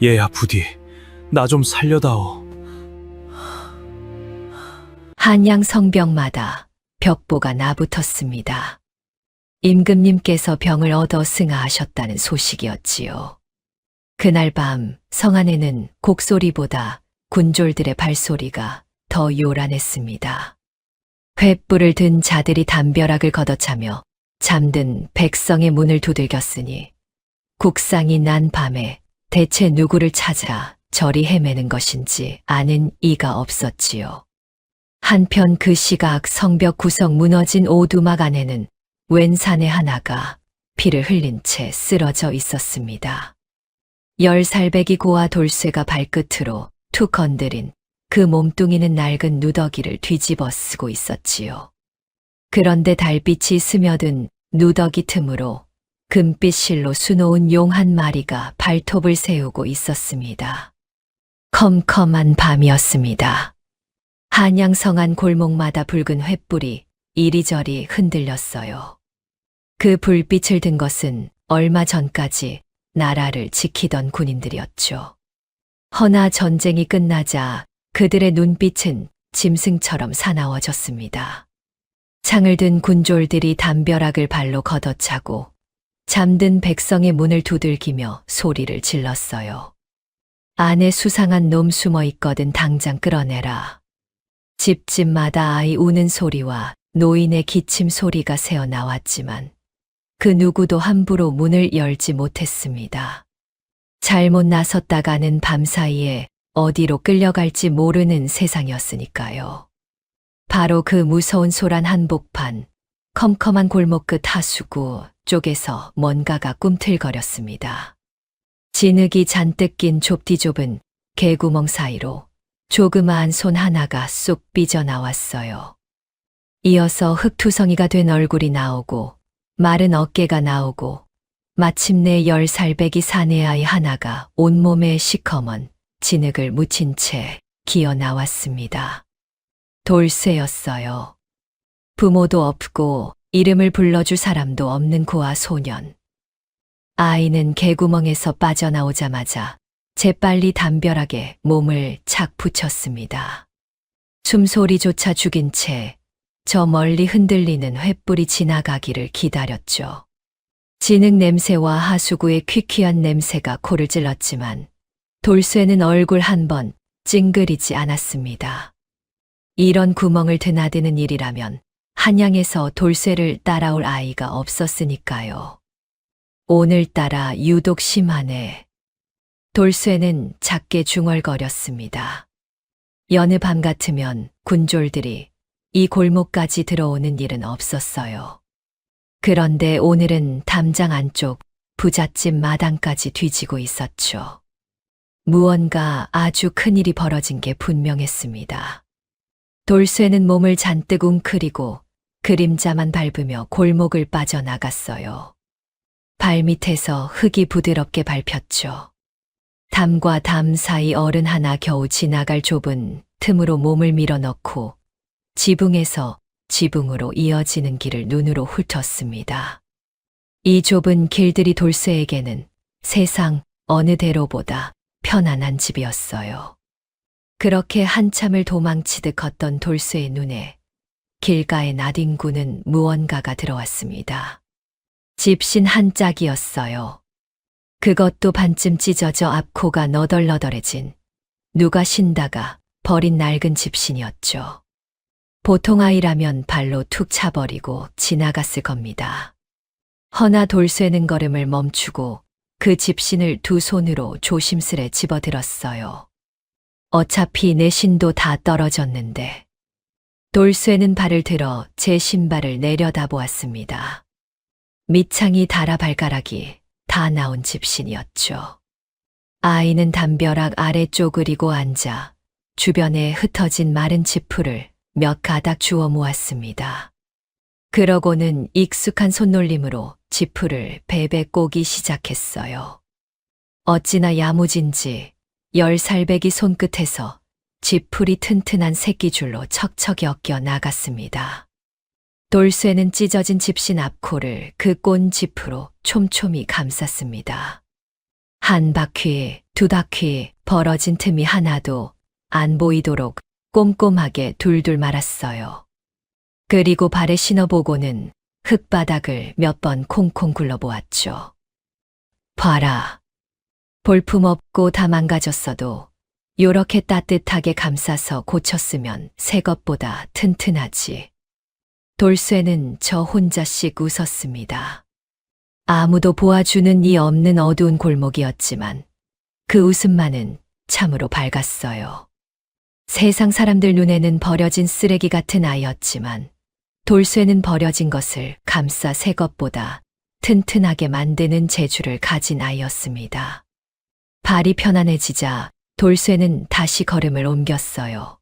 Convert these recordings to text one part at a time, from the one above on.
얘야 부디 나 좀 살려다오. 한양 성벽마다 벽보가 나붙었습니다. 임금님께서 병을 얻어 승하하셨다는 소식이었지요. 그날 밤 성 안에는 곡소리보다 군졸들의 발소리가 더 요란했습니다. 횃불을 든 자들이 담벼락을 걷어차며 잠든 백성의 문을 두들겼으니 국상이 난 밤에 대체 누구를 찾아 저리 헤매는 것인지 아는 이가 없었지요. 한편 그 시각 성벽 구석 무너진 오두막 안에는 웬 사내 하나가 피를 흘린 채 쓰러져 있었습니다. 10살배기 고아 돌쇠가 발끝으로 툭 건드린 그 몸뚱이는 낡은 누더기를 뒤집어 쓰고 있었지요. 그런데 달빛이 스며든 누더기 틈으로 금빛 실로 수놓은 용 한 마리가 발톱을 세우고 있었습니다. 컴컴한 밤이었습니다. 한양성 안 골목마다 붉은 횃불이 이리저리 흔들렸어요. 그 불빛을 든 것은 얼마 전까지 나라를 지키던 군인들이었죠. 허나 전쟁이 끝나자 그들의 눈빛은 짐승처럼 사나워졌습니다. 창을 든 군졸들이 담벼락을 발로 걷어차고 잠든 백성의 문을 두들기며 소리를 질렀어요. 안에 수상한 놈 숨어 있거든 당장 끌어내라. 집집마다 아이 우는 소리와 노인의 기침 소리가 새어 나왔지만 그 누구도 함부로 문을 열지 못했습니다. 잘못 나섰다가는 밤사이에 어디로 끌려갈지 모르는 세상이었으니까요. 바로 그 무서운 소란 한복판, 컴컴한 골목 끝 하수구 쪽에서 뭔가가 꿈틀거렸습니다. 진흙이 잔뜩 낀 좁디좁은 개구멍 사이로 조그마한 손 하나가 쏙 삐져나왔어요. 이어서 흙투성이가 된 얼굴이 나오고 마른 어깨가 나오고 마침내 10살배기 사내아이 하나가 온몸에 시커먼 진흙을 묻힌 채 기어 나왔습니다. 돌쇠였어요. 부모도 없고 이름을 불러줄 사람도 없는 고아 소년. 아이는 개구멍에서 빠져나오자마자 재빨리 담벼락에 몸을 착 붙였습니다. 숨소리조차 죽인 채 저 멀리 흔들리는 횃불이 지나가기를 기다렸죠. 진흙 냄새와 하수구의 퀴퀴한 냄새가 코를 찔렀지만 돌쇠는 얼굴 한 번 찡그리지 않았습니다. 이런 구멍을 드나드는 일이라면 한양에서 돌쇠를 따라올 아이가 없었으니까요. 오늘따라 유독 심하네. 돌쇠는 작게 중얼거렸습니다. 여느 밤 같으면 군졸들이 이 골목까지 들어오는 일은 없었어요. 그런데 오늘은 담장 안쪽 부잣집 마당까지 뒤지고 있었죠. 무언가 아주 큰일이 벌어진 게 분명했습니다. 돌쇠는 몸을 잔뜩 웅크리고 그림자만 밟으며 골목을 빠져나갔어요. 발밑에서 흙이 부드럽게 밟혔죠. 담과 담 사이 어른 하나 겨우 지나갈 좁은 틈으로 몸을 밀어넣고 지붕에서 지붕으로 이어지는 길을 눈으로 훑었습니다. 이 좁은 길들이 돌쇠에게는 세상 어느 데로보다 편안한 집이었어요. 그렇게 한참을 도망치듯 걷던 돌쇠의 눈에 길가에 나뒹구는 무언가가 들어왔습니다. 집신 한 짝이었어요. 그것도 반쯤 찢어져 앞코가 너덜너덜해진 누가 신다가 버린 낡은 집신이었죠. 보통 아이라면 발로 툭 차버리고 지나갔을 겁니다. 허나 돌쇠는 걸음을 멈추고 그 집신을 두 손으로 조심스레 집어들었어요. 어차피 내 신도 다 떨어졌는데. 돌쇠는 발을 들어 제 신발을 내려다보았습니다. 밑창이 달아 발가락이 다 나온 집신이었죠. 아이는 담벼락 아래쪽 그리고 앉아 주변에 흩어진 마른 지푸를 몇 가닥 주워 모았습니다. 그러고는 익숙한 손놀림으로 지푸를 베베 꼬기 시작했어요. 어찌나 야무진지 10살배기 손끝에서 지풀이 튼튼한 새끼줄로 척척 엮여 나갔습니다. 돌쇠는 찢어진 집신 앞코를 그 꼰 지푸로 촘촘히 감쌌습니다. 한 바퀴, 두닥퀴 벌어진 틈이 하나도 안 보이도록 꼼꼼하게 둘둘 말았어요. 그리고 발에 신어보고는 흙바닥을 몇 번 콩콩 굴러보았죠. 봐라. 볼품없고 다 망가졌어도 요렇게 따뜻하게 감싸서 고쳤으면 새 것보다 튼튼하지. 돌쇠는 저 혼자씩 웃었습니다. 아무도 보아주는 이 없는 어두운 골목이었지만 그 웃음만은 참으로 밝았어요. 세상 사람들 눈에는 버려진 쓰레기 같은 아이였지만 돌쇠는 버려진 것을 감싸 새 것보다 튼튼하게 만드는 재주를 가진 아이였습니다. 발이 편안해지자 돌쇠는 다시 걸음을 옮겼어요.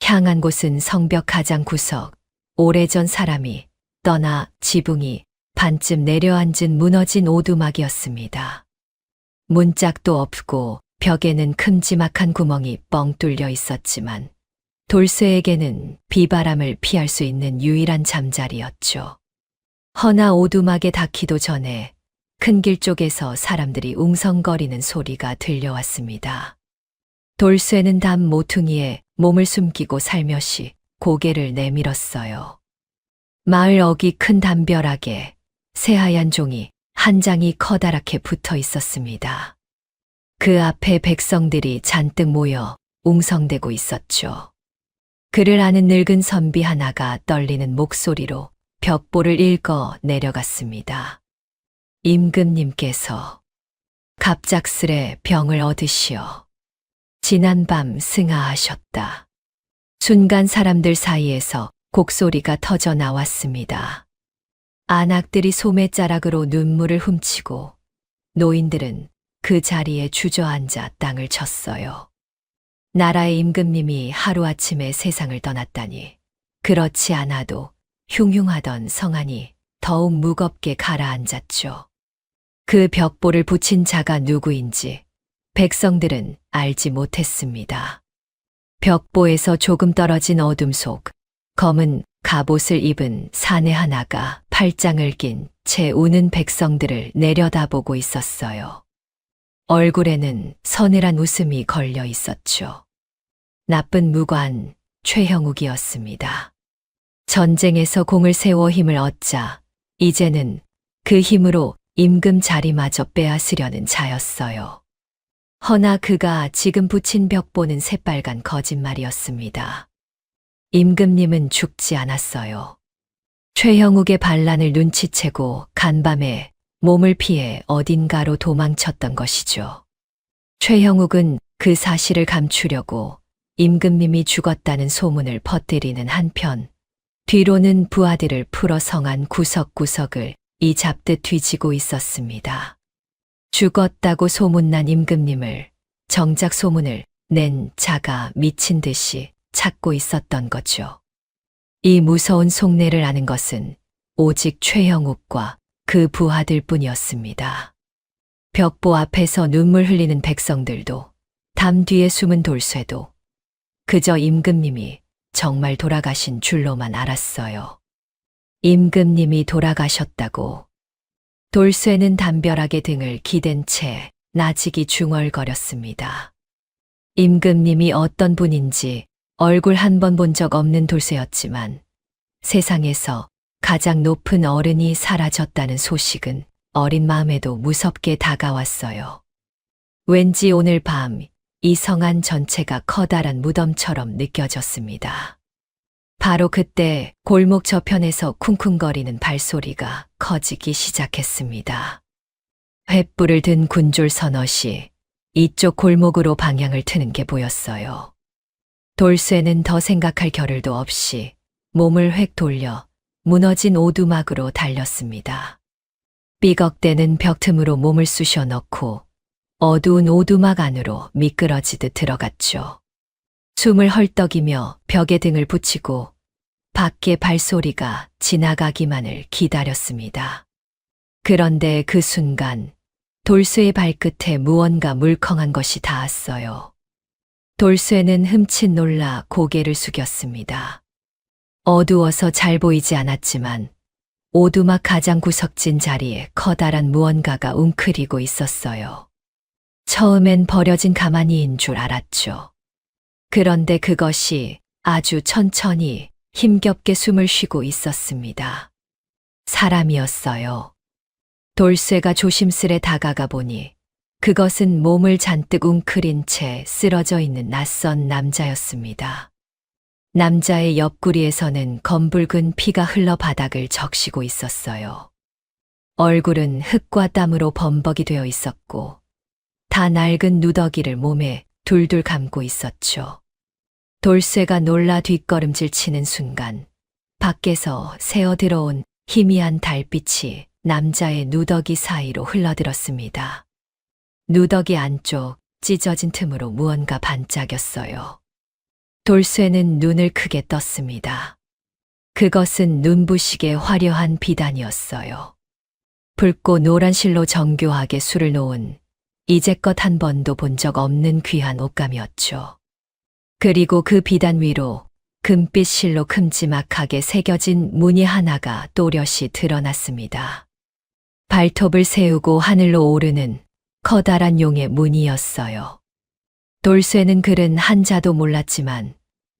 향한 곳은 성벽 가장 구석, 오래전 사람이 떠나 지붕이 반쯤 내려앉은 무너진 오두막이었습니다. 문짝도 없고 벽에는 큼지막한 구멍이 뻥 뚫려 있었지만 돌쇠에게는 비바람을 피할 수 있는 유일한 잠자리였죠. 허나 오두막에 닿기도 전에 큰 길 쪽에서 사람들이 웅성거리는 소리가 들려왔습니다. 돌쇠는 담 모퉁이에 몸을 숨기고 살며시 고개를 내밀었어요. 마을 어귀 큰 담벼락에 새하얀 종이 한 장이 커다랗게 붙어 있었습니다. 그 앞에 백성들이 잔뜩 모여 웅성대고 있었죠. 그를 아는 늙은 선비 하나가 떨리는 목소리로 벽보를 읽어 내려갔습니다. 임금님께서 갑작스레 병을 얻으시어 지난밤 승하하셨다. 순간 사람들 사이에서 곡소리가 터져 나왔습니다. 안악들이 소매자락으로 눈물을 훔치고 노인들은 그 자리에 주저앉아 땅을 쳤어요. 나라의 임금님이 하루아침에 세상을 떠났다니 그렇지 않아도 흉흉하던 성안이 더욱 무겁게 가라앉았죠. 그 벽보를 붙인 자가 누구인지 백성들은 알지 못했습니다. 벽보에서 조금 떨어진 어둠 속 검은 갑옷을 입은 사내 하나가 팔짱을 낀 채 우는 백성들을 내려다보고 있었어요. 얼굴에는 서늘한 웃음이 걸려 있었죠. 나쁜 무관 최형욱이었습니다. 전쟁에서 공을 세워 힘을 얻자 이제는 그 힘으로 임금 자리마저 빼앗으려는 자였어요. 허나 그가 지금 붙인 벽보는 새빨간 거짓말이었습니다. 임금님은 죽지 않았어요. 최형욱의 반란을 눈치채고 간밤에 몸을 피해 어딘가로 도망쳤던 것이죠. 최형욱은 그 사실을 감추려고 임금님이 죽었다는 소문을 퍼뜨리는 한편 뒤로는 부하들을 풀어 성안 구석구석을 이 잡듯 뒤지고 있었습니다. 죽었다고 소문난 임금님을 정작 소문을 낸 자가 미친 듯이 찾고 있었던 거죠. 이 무서운 속내를 아는 것은 오직 최형욱과 그 부하들 뿐이었습니다. 벽보 앞에서 눈물 흘리는 백성들도 담 뒤에 숨은 돌쇠도 그저 임금님이 정말 돌아가신 줄로만 알았어요. 임금님이 돌아가셨다고. 돌쇠는 담벼락에 등을 기댄 채 나직이 중얼거렸습니다. 임금님이 어떤 분인지 얼굴 한 번 본 적 없는 돌쇠였지만 세상에서 가장 높은 어른이 사라졌다는 소식은 어린 마음에도 무섭게 다가왔어요. 왠지 오늘 밤 이 성안 전체가 커다란 무덤처럼 느껴졌습니다. 바로 그때 골목 저편에서 쿵쿵거리는 발소리가 커지기 시작했습니다. 횃불을 든 군졸 서너시 이쪽 골목으로 방향을 트는 게 보였어요. 돌쇠는 더 생각할 겨를도 없이 몸을 획 돌려 무너진 오두막으로 달렸습니다. 삐걱대는 벽 틈으로 몸을 쑤셔 넣고 어두운 오두막 안으로 미끄러지듯 들어갔죠. 숨을 헐떡이며 벽에 등을 붙이고 밖에 발소리가 지나가기만을 기다렸습니다. 그런데 그 순간 돌쇠의 발끝에 무언가 물컹한 것이 닿았어요. 돌쇠는 흠칫 놀라 고개를 숙였습니다. 어두워서 잘 보이지 않았지만 오두막 가장 구석진 자리에 커다란 무언가가 웅크리고 있었어요. 처음엔 버려진 가마니인 줄 알았죠. 그런데 그것이 아주 천천히 힘겹게 숨을 쉬고 있었습니다. 사람이었어요. 돌쇠가 조심스레 다가가 보니 그것은 몸을 잔뜩 웅크린 채 쓰러져 있는 낯선 남자였습니다. 남자의 옆구리에서는 검붉은 피가 흘러 바닥을 적시고 있었어요. 얼굴은 흙과 땀으로 범벅이 되어 있었고 다 낡은 누더기를 몸에 둘둘 감고 있었죠. 돌쇠가 놀라 뒷걸음질 치는 순간 밖에서 새어 들어온 희미한 달빛이 남자의 누더기 사이로 흘러들었습니다. 누더기 안쪽 찢어진 틈으로 무언가 반짝였어요. 돌쇠는 눈을 크게 떴습니다. 그것은 눈부시게 화려한 비단이었어요. 붉고 노란 실로 정교하게 술을 놓은 이제껏 한 번도 본 적 없는 귀한 옷감이었죠. 그리고 그 비단 위로 금빛 실로 큼지막하게 새겨진 무늬 하나가 또렷이 드러났습니다. 발톱을 세우고 하늘로 오르는 커다란 용의 무늬였어요. 돌쇠는 글은 한자도 몰랐지만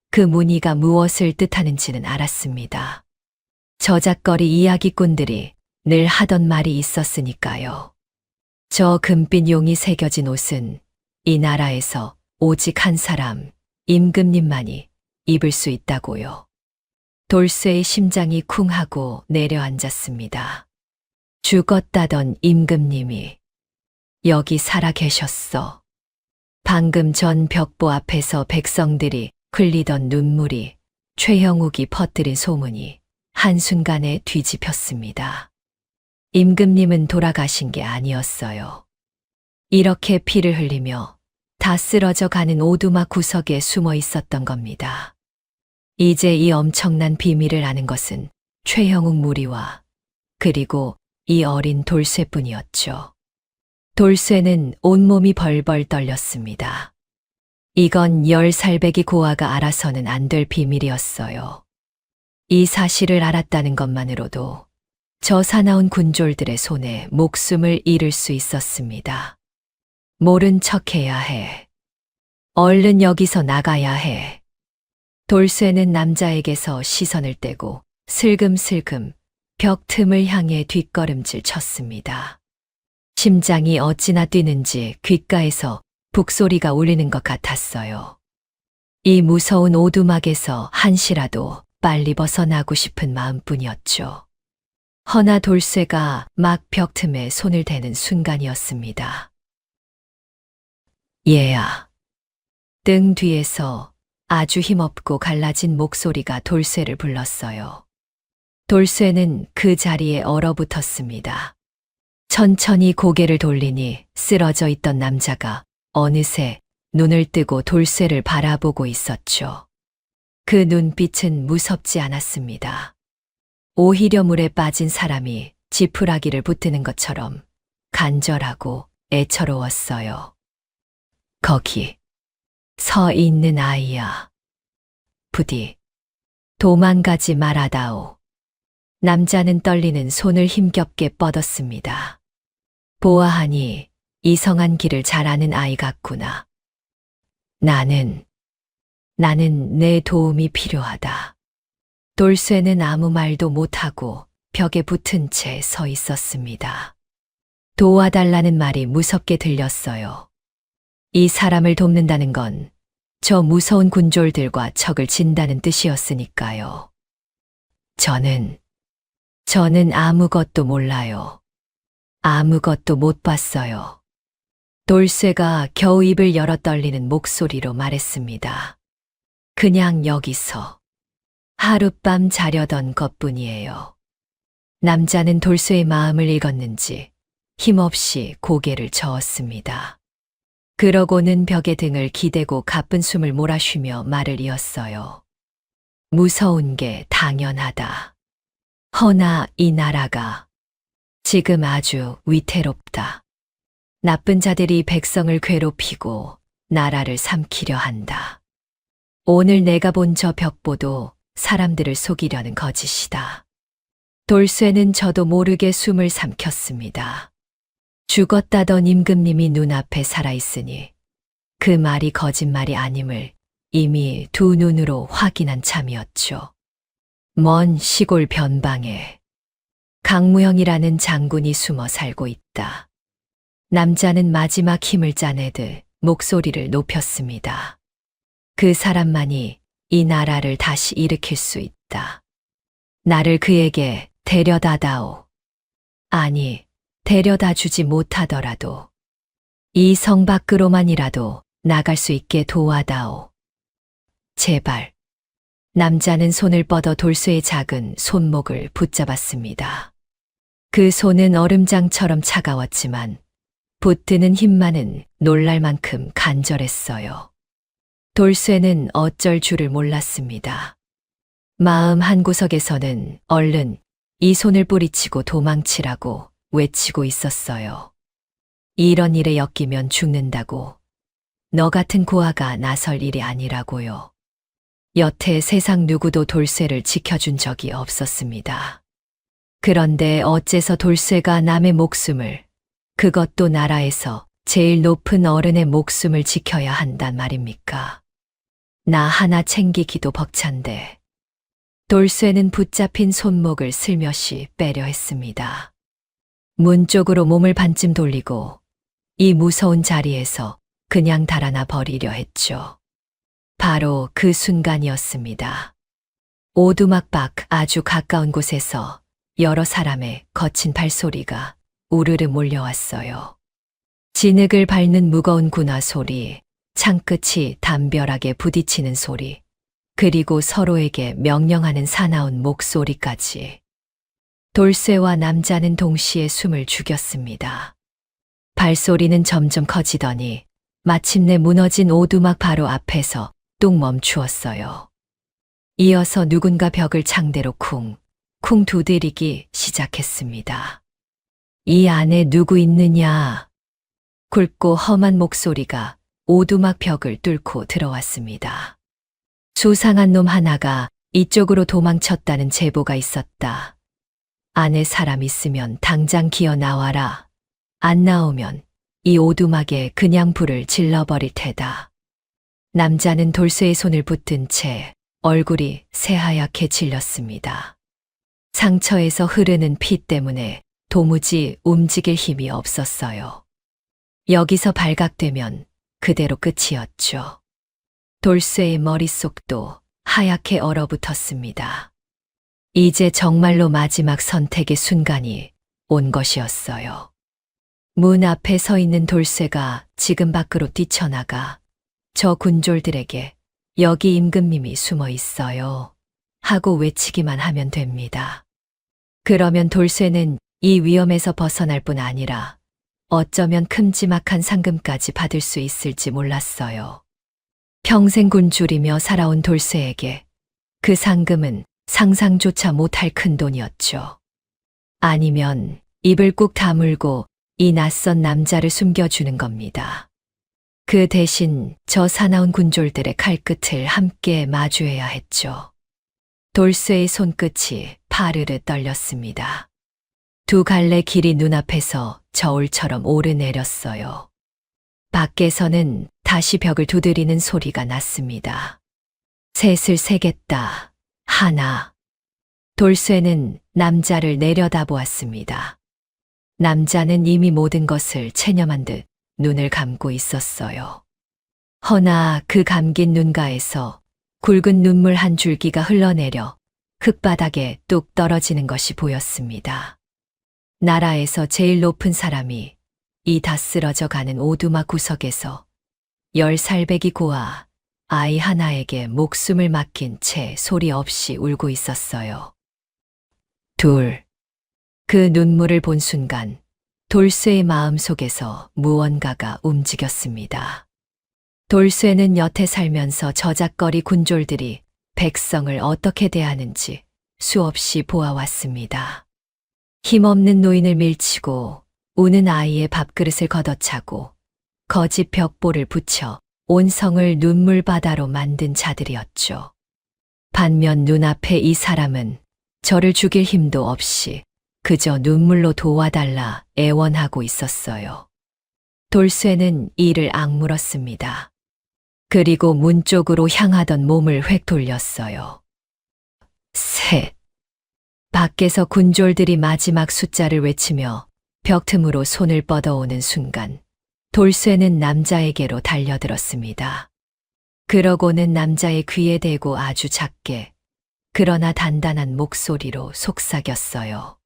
그 무늬가 무엇을 뜻하는지는 알았습니다. 저작거리 이야기꾼들이 늘 하던 말이 있었으니까요. 저 금빛 용이 새겨진 옷은 이 나라에서 오직 한 사람, 임금님만이 입을 수 있다고요. 돌쇠의 심장이 쿵하고 내려앉았습니다. 죽었다던 임금님이 여기 살아 계셨어. 방금 전 벽보 앞에서 백성들이 흘리던 눈물이 최형욱이 퍼뜨린 소문이 한순간에 뒤집혔습니다. 임금님은 돌아가신 게 아니었어요. 이렇게 피를 흘리며 다 쓰러져 가는 오두막 구석에 숨어 있었던 겁니다. 이제 이 엄청난 비밀을 아는 것은 최형욱 무리와 그리고 이 어린 돌쇠뿐이었죠. 돌쇠는 온몸이 벌벌 떨렸습니다. 이건 10살배기 고아가 알아서는 안 될 비밀이었어요. 이 사실을 알았다는 것만으로도 저 사나운 군졸들의 손에 목숨을 잃을 수 있었습니다. 모른 척해야 해. 얼른 여기서 나가야 해. 돌쇠는 남자에게서 시선을 떼고 슬금슬금 벽 틈을 향해 뒷걸음질 쳤습니다. 심장이 어찌나 뛰는지 귓가에서 북소리가 울리는 것 같았어요. 이 무서운 오두막에서 한시라도 빨리 벗어나고 싶은 마음뿐이었죠. 허나 돌쇠가 막 벽 틈에 손을 대는 순간이었습니다. 얘야. 등 뒤에서 아주 힘없고 갈라진 목소리가 돌쇠를 불렀어요. 돌쇠는 그 자리에 얼어붙었습니다. 천천히 고개를 돌리니 쓰러져 있던 남자가 어느새 눈을 뜨고 돌쇠를 바라보고 있었죠. 그 눈빛은 무섭지 않았습니다. 오히려 물에 빠진 사람이 지푸라기를 붙드는 것처럼 간절하고 애처로웠어요. 거기 서 있는 아이야. 부디 도망가지 말아다오. 남자는 떨리는 손을 힘겹게 뻗었습니다. 보아하니 이성한 길을 잘 아는 아이 같구나. 나는 내 도움이 필요하다. 돌쇠는 아무 말도 못하고 벽에 붙은 채 서 있었습니다. 도와달라는 말이 무섭게 들렸어요. 이 사람을 돕는다는 건 저 무서운 군졸들과 척을 진다는 뜻이었으니까요. 저는 아무것도 몰라요. 아무것도 못 봤어요. 돌쇠가 겨우 입을 열어 떨리는 목소리로 말했습니다. 그냥 여기서 하룻밤 자려던 것뿐이에요. 남자는 돌쇠의 마음을 읽었는지 힘없이 고개를 저었습니다. 그러고는 벽에 등을 기대고 가쁜 숨을 몰아쉬며 말을 이었어요. 무서운 게 당연하다. 허나 이 나라가 지금 아주 위태롭다. 나쁜 자들이 백성을 괴롭히고 나라를 삼키려 한다. 오늘 내가 본 저 벽보도 사람들을 속이려는 거짓이다. 돌쇠는 저도 모르게 숨을 삼켰습니다. 죽었다던 임금님이 눈앞에 살아있으니 그 말이 거짓말이 아님을 이미 두 눈으로 확인한 참이었죠. 먼 시골 변방에 강무형이라는 장군이 숨어 살고 있다. 남자는 마지막 힘을 짜내듯 목소리를 높였습니다. 그 사람만이 이 나라를 다시 일으킬 수 있다. 나를 그에게 데려다다오. 아니, 데려다 주지 못하더라도 이 성 밖으로만이라도 나갈 수 있게 도와다오. 제발. 남자는 손을 뻗어 돌쇠의 작은 손목을 붙잡았습니다. 그 손은 얼음장처럼 차가웠지만 붙드는 힘만은 놀랄 만큼 간절했어요. 돌쇠는 어쩔 줄을 몰랐습니다. 마음 한구석에서는 얼른 이 손을 뿌리치고 도망치라고 외치고 있었어요. 이런 일에 엮이면 죽는다고. 너 같은 고아가 나설 일이 아니라고요. 여태 세상 누구도 돌쇠를 지켜준 적이 없었습니다. 그런데 어째서 돌쇠가 남의 목숨을, 그것도 나라에서 제일 높은 어른의 목숨을 지켜야 한단 말입니까? 나 하나 챙기기도 벅찬데. 돌쇠는 붙잡힌 손목을 슬며시 빼려 했습니다. 문 쪽으로 몸을 반쯤 돌리고 이 무서운 자리에서 그냥 달아나 버리려 했죠. 바로 그 순간이었습니다. 오두막 밖 아주 가까운 곳에서 여러 사람의 거친 발소리가 우르르 몰려왔어요. 진흙을 밟는 무거운 군화 소리, 창끝이 담벼락에 부딪히는 소리, 그리고 서로에게 명령하는 사나운 목소리까지. 돌쇠와 남자는 동시에 숨을 죽였습니다. 발소리는 점점 커지더니 마침내 무너진 오두막 바로 앞에서 뚝 멈추었어요. 이어서 누군가 벽을 창대로 쿵 두드리기 시작했습니다. 이 안에 누구 있느냐? 굵고 험한 목소리가 오두막 벽을 뚫고 들어왔습니다. 수상한 놈 하나가 이쪽으로 도망쳤다는 제보가 있었다. 안에 사람 있으면 당장 기어 나와라. 안 나오면 이 오두막에 그냥 불을 질러버릴 테다. 남자는 돌쇠의 손을 붙든 채 얼굴이 새하얗게 질렸습니다. 상처에서 흐르는 피 때문에 도무지 움직일 힘이 없었어요. 여기서 발각되면 그대로 끝이었죠. 돌쇠의 머릿속도 하얗게 얼어붙었습니다. 이제 정말로 마지막 선택의 순간이 온 것이었어요. 문 앞에 서 있는 돌쇠가 지금 밖으로 뛰쳐나가 저 군졸들에게 여기 임금님이 숨어 있어요 하고 외치기만 하면 됩니다. 그러면 돌쇠는 이 위험에서 벗어날 뿐 아니라 어쩌면 큼지막한 상금까지 받을 수 있을지 몰랐어요. 평생 군줄이며 살아온 돌쇠에게 그 상금은 상상조차 못할 큰 돈이었죠. 아니면 입을 꾹 다물고 이 낯선 남자를 숨겨주는 겁니다. 그 대신 저 사나운 군졸들의 칼끝을 함께 마주해야 했죠. 돌쇠의 손끝이 파르르 떨렸습니다. 두 갈래 길이 눈앞에서 저울처럼 오르내렸어요. 밖에서는 다시 벽을 두드리는 소리가 났습니다. 셋을 세겠다. 하나. 돌쇠는 남자를 내려다보았습니다. 남자는 이미 모든 것을 체념한 듯 눈을 감고 있었어요. 허나 그 감긴 눈가에서 굵은 눈물 한 줄기가 흘러내려 흙바닥에 뚝 떨어지는 것이 보였습니다. 나라에서 제일 높은 사람이 이 다 쓰러져 가는 오두막 구석에서 10살배기 고아 아이 하나에게 목숨을 맡긴 채 소리 없이 울고 있었어요. 둘. 그 눈물을 본 순간 돌쇠의 마음 속에서 무언가가 움직였습니다. 돌쇠는 여태 살면서 저작거리 군졸들이 백성을 어떻게 대하는지 수없이 보아왔습니다. 힘없는 노인을 밀치고 우는 아이의 밥그릇을 걷어차고 거짓 벽보를 붙여 온 성을 눈물바다로 만든 자들이었죠. 반면 눈앞에 이 사람은 저를 죽일 힘도 없이 그저 눈물로 도와달라 애원하고 있었어요. 돌쇠는 이를 악물었습니다. 그리고 문 쪽으로 향하던 몸을 획 돌렸어요. 셋. 밖에서 군졸들이 마지막 숫자를 외치며 벽 틈으로 손을 뻗어오는 순간 돌쇠는 남자에게로 달려들었습니다. 그러고는 남자의 귀에 대고 아주 작게 그러나 단단한 목소리로 속삭였어요.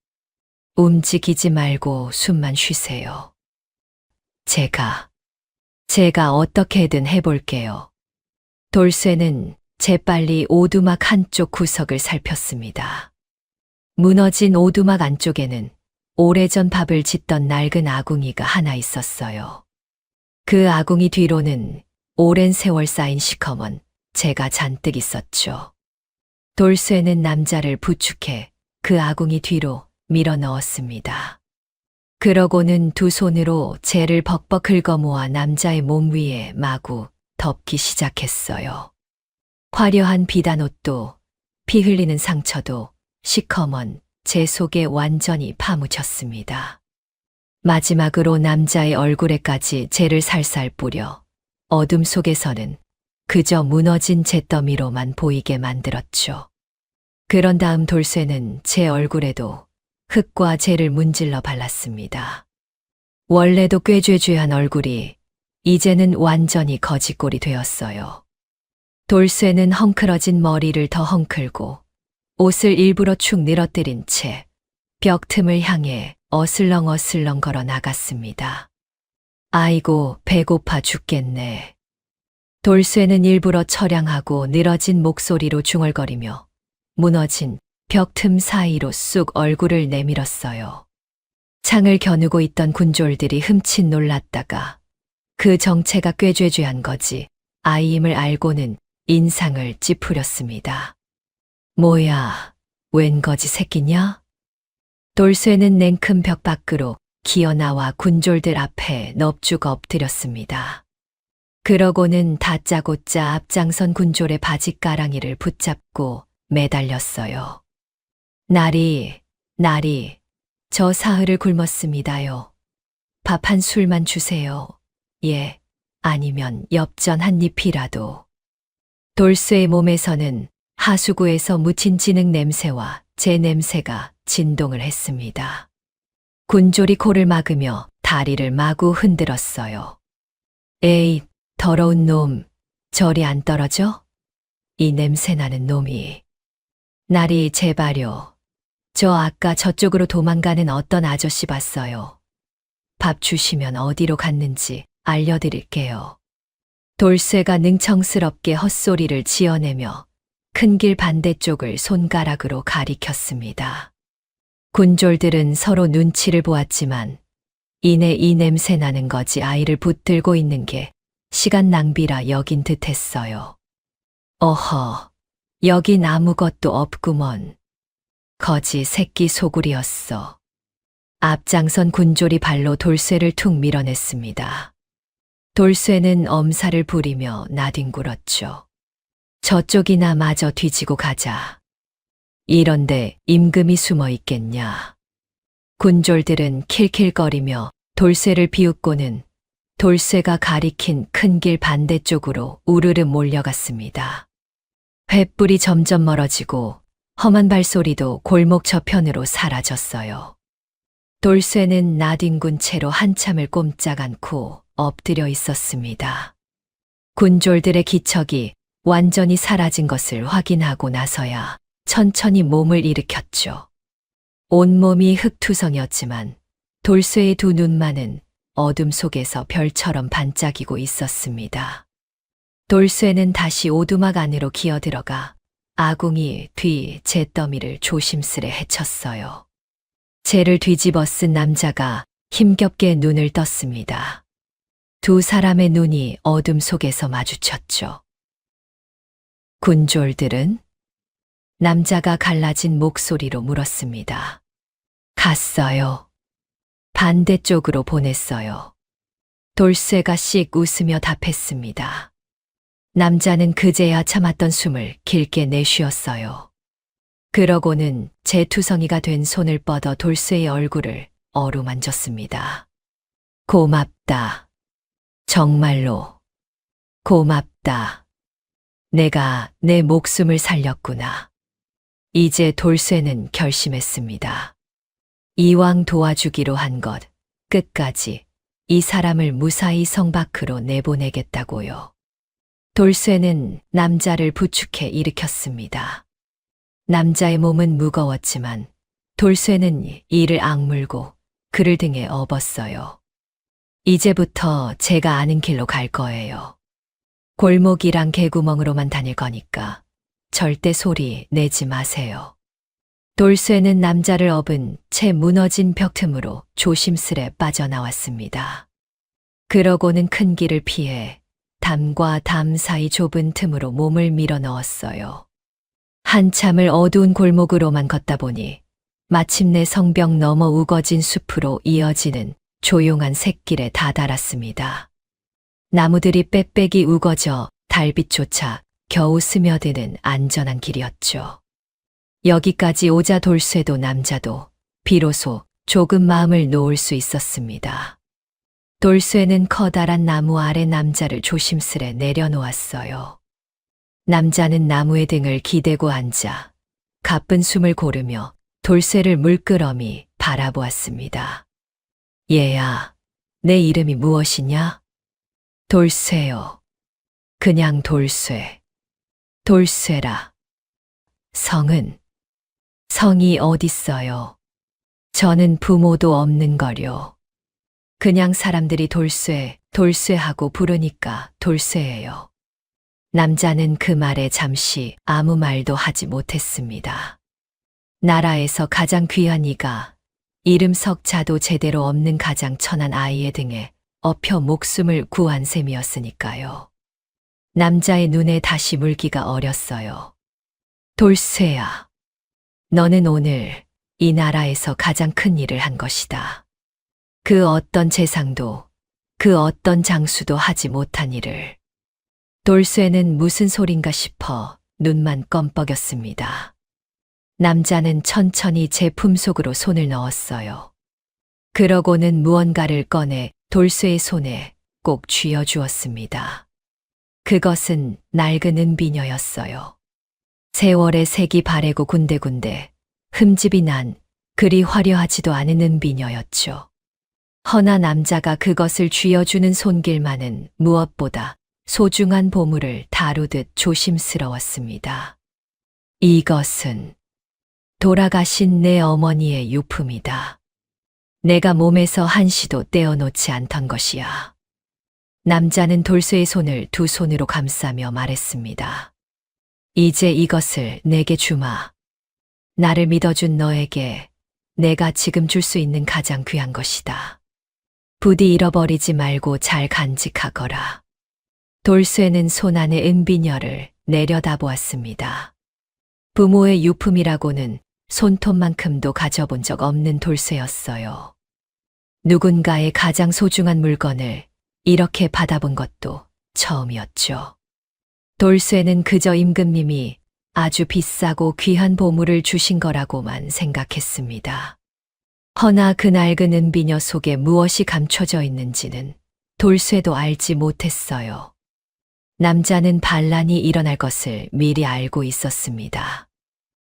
움직이지 말고 숨만 쉬세요. 제가 어떻게든 해볼게요. 돌쇠는 재빨리 오두막 한쪽 구석을 살폈습니다. 무너진 오두막 안쪽에는 오래전 밥을 짓던 낡은 아궁이가 하나 있었어요. 그 아궁이 뒤로는 오랜 세월 쌓인 시커먼 재가 잔뜩 있었죠. 돌쇠는 남자를 부축해 그 아궁이 뒤로 밀어 넣었습니다. 그러고는 두 손으로 재를 벅벅 긁어 모아 남자의 몸 위에 마구 덮기 시작했어요. 화려한 비단옷도 피 흘리는 상처도 시커먼 재 속에 완전히 파묻혔습니다. 마지막으로 남자의 얼굴에까지 재를 살살 뿌려 어둠 속에서는 그저 무너진 잿더미로만 보이게 만들었죠. 그런 다음 돌쇠는 제 얼굴에도 흙과 재를 문질러 발랐습니다. 원래도 꾀죄죄한 얼굴이 이제는 완전히 거지꼴이 되었어요. 돌쇠는 헝클어진 머리를 더 헝클고 옷을 일부러 축 늘어뜨린 채 벽 틈을 향해 어슬렁어슬렁 걸어 나갔습니다. 아이고, 배고파 죽겠네. 돌쇠는 일부러 처량하고 늘어진 목소리로 중얼거리며 무너진 벽 틈 사이로 쑥 얼굴을 내밀었어요. 창을 겨누고 있던 군졸들이 흠칫 놀랐다가 그 정체가 꾀죄죄한 거지 아이임을 알고는 인상을 찌푸렸습니다. 뭐야, 웬 거지 새끼냐? 돌쇠는 냉큼 벽 밖으로 기어나와 군졸들 앞에 넙죽 엎드렸습니다. 그러고는 다짜고짜 앞장선 군졸의 바지가랑이를 붙잡고 매달렸어요. 나리, 저 사흘을 굶었습니다요. 밥 한 술만 주세요. 예, 아니면 엽전 한 입이라도. 돌쇠의 몸에서는 하수구에서 묻힌 진흙 냄새와 재 냄새가 진동을 했습니다. 군졸이 코를 막으며 다리를 마구 흔들었어요. 에이, 더러운 놈, 저리 안 떨어져? 이 냄새나는 놈이. 나리, 제발요. 저 아까 저쪽으로 도망가는 어떤 아저씨 봤어요. 밥 주시면 어디로 갔는지 알려드릴게요. 돌쇠가 능청스럽게 헛소리를 지어내며 큰 길 반대쪽을 손가락으로 가리켰습니다. 군졸들은 서로 눈치를 보았지만 이내 이 냄새 나는 거지 아이를 붙들고 있는 게 시간 낭비라 여긴 듯했어요. 어허, 여긴 아무것도 없구먼. 거지 새끼 소굴이었어. 앞장선 군졸이 발로 돌쇠를 툭 밀어냈습니다. 돌쇠는 엄살을 부리며 나뒹굴었죠. 저쪽이나 마저 뒤지고 가자. 이런데 임금이 숨어 있겠냐. 군졸들은 킬킬거리며 돌쇠를 비웃고는 돌쇠가 가리킨 큰 길 반대쪽으로 우르르 몰려갔습니다. 횃불이 점점 멀어지고 험한 발소리도 골목 저편으로 사라졌어요. 돌쇠는 나뒹군 채로 한참을 꼼짝 않고 엎드려 있었습니다. 군졸들의 기척이 완전히 사라진 것을 확인하고 나서야 천천히 몸을 일으켰죠. 온몸이 흙투성이었지만 돌쇠의 두 눈만은 어둠 속에서 별처럼 반짝이고 있었습니다. 돌쇠는 다시 오두막 안으로 기어들어가 아궁이 뒤 잿더미를 조심스레 헤쳤어요. 재를 뒤집어 쓴 남자가 힘겹게 눈을 떴습니다. 두 사람의 눈이 어둠 속에서 마주쳤죠. 군졸들은? 남자가 갈라진 목소리로 물었습니다. 갔어요. 반대쪽으로 보냈어요. 돌쇠가 씩 웃으며 답했습니다. 남자는 그제야 참았던 숨을 길게 내쉬었어요. 그러고는 재투성이가 된 손을 뻗어 돌쇠의 얼굴을 어루만졌습니다. 고맙다. 정말로 고맙다. 내가 내 목숨을 살렸구나. 이제 돌쇠는 결심했습니다. 이왕 도와주기로 한 것, 끝까지 이 사람을 무사히 성 밖으로 내보내겠다고요. 돌쇠는 남자를 부축해 일으켰습니다. 남자의 몸은 무거웠지만 돌쇠는 이를 악물고 그를 등에 업었어요. 이제부터 제가 아는 길로 갈 거예요. 골목이랑 개구멍으로만 다닐 거니까 절대 소리 내지 마세요. 돌쇠는 남자를 업은 채 무너진 벽 틈으로 조심스레 빠져나왔습니다. 그러고는 큰 길을 피해 담과 담 사이 좁은 틈으로 몸을 밀어 넣었어요. 한참을 어두운 골목으로만 걷다 보니 마침내 성벽 너머 우거진 숲으로 이어지는 조용한 샛길에 다다랐습니다. 나무들이 빽빽이 우거져 달빛조차 겨우 스며드는 안전한 길이었죠. 여기까지 오자 돌쇠도 남자도 비로소 조금 마음을 놓을 수 있었습니다. 돌쇠는 커다란 나무 아래 남자를 조심스레 내려놓았어요. 남자는 나무의 등을 기대고 앉아 가쁜 숨을 고르며 돌쇠를 물끄러미 바라보았습니다. 얘야, 내 이름이 무엇이냐? 돌쇠요. 그냥 돌쇠. 돌쇠라. 성은? 성이 어딨어요? 저는 부모도 없는 거요. 그냥 사람들이 돌쇠, 돌쇠하고 부르니까 돌쇠예요. 남자는 그 말에 잠시 아무 말도 하지 못했습니다. 나라에서 가장 귀한 이가 이름 석자도 제대로 없는 가장 천한 아이의 등에 엎혀 목숨을 구한 셈이었으니까요. 남자의 눈에 다시 물기가 어렸어요. 돌쇠야, 너는 오늘 이 나라에서 가장 큰 일을 한 것이다. 그 어떤 재상도, 그 어떤 장수도 하지 못한 일을. 돌쇠는 무슨 소린가 싶어 눈만 껌뻑였습니다. 남자는 천천히 제 품속으로 손을 넣었어요. 그러고는 무언가를 꺼내 돌쇠의 손에 꼭 쥐어주었습니다. 그것은 낡은 은비녀였어요. 세월의 색이 바래고 군데군데 흠집이 난 그리 화려하지도 않은 은비녀였죠. 허나 남자가 그것을 쥐어주는 손길만은 무엇보다 소중한 보물을 다루듯 조심스러웠습니다. 이것은 돌아가신 내 어머니의 유품이다. 내가 몸에서 한시도 떼어놓지 않던 것이야. 남자는 돌쇠의 손을 두 손으로 감싸며 말했습니다. 이제 이것을 내게 주마. 나를 믿어준 너에게 내가 지금 줄 수 있는 가장 귀한 것이다. 부디 잃어버리지 말고 잘 간직하거라. 돌쇠는 손 안의 은비녀를 내려다보았습니다. 부모의 유품이라고는 손톱만큼도 가져본 적 없는 돌쇠였어요. 누군가의 가장 소중한 물건을 이렇게 받아본 것도 처음이었죠. 돌쇠는 그저 임금님이 아주 비싸고 귀한 보물을 주신 거라고만 생각했습니다. 허나 그 낡은 은비녀 속에 무엇이 감춰져 있는지는 돌쇠도 알지 못했어요. 남자는 반란이 일어날 것을 미리 알고 있었습니다.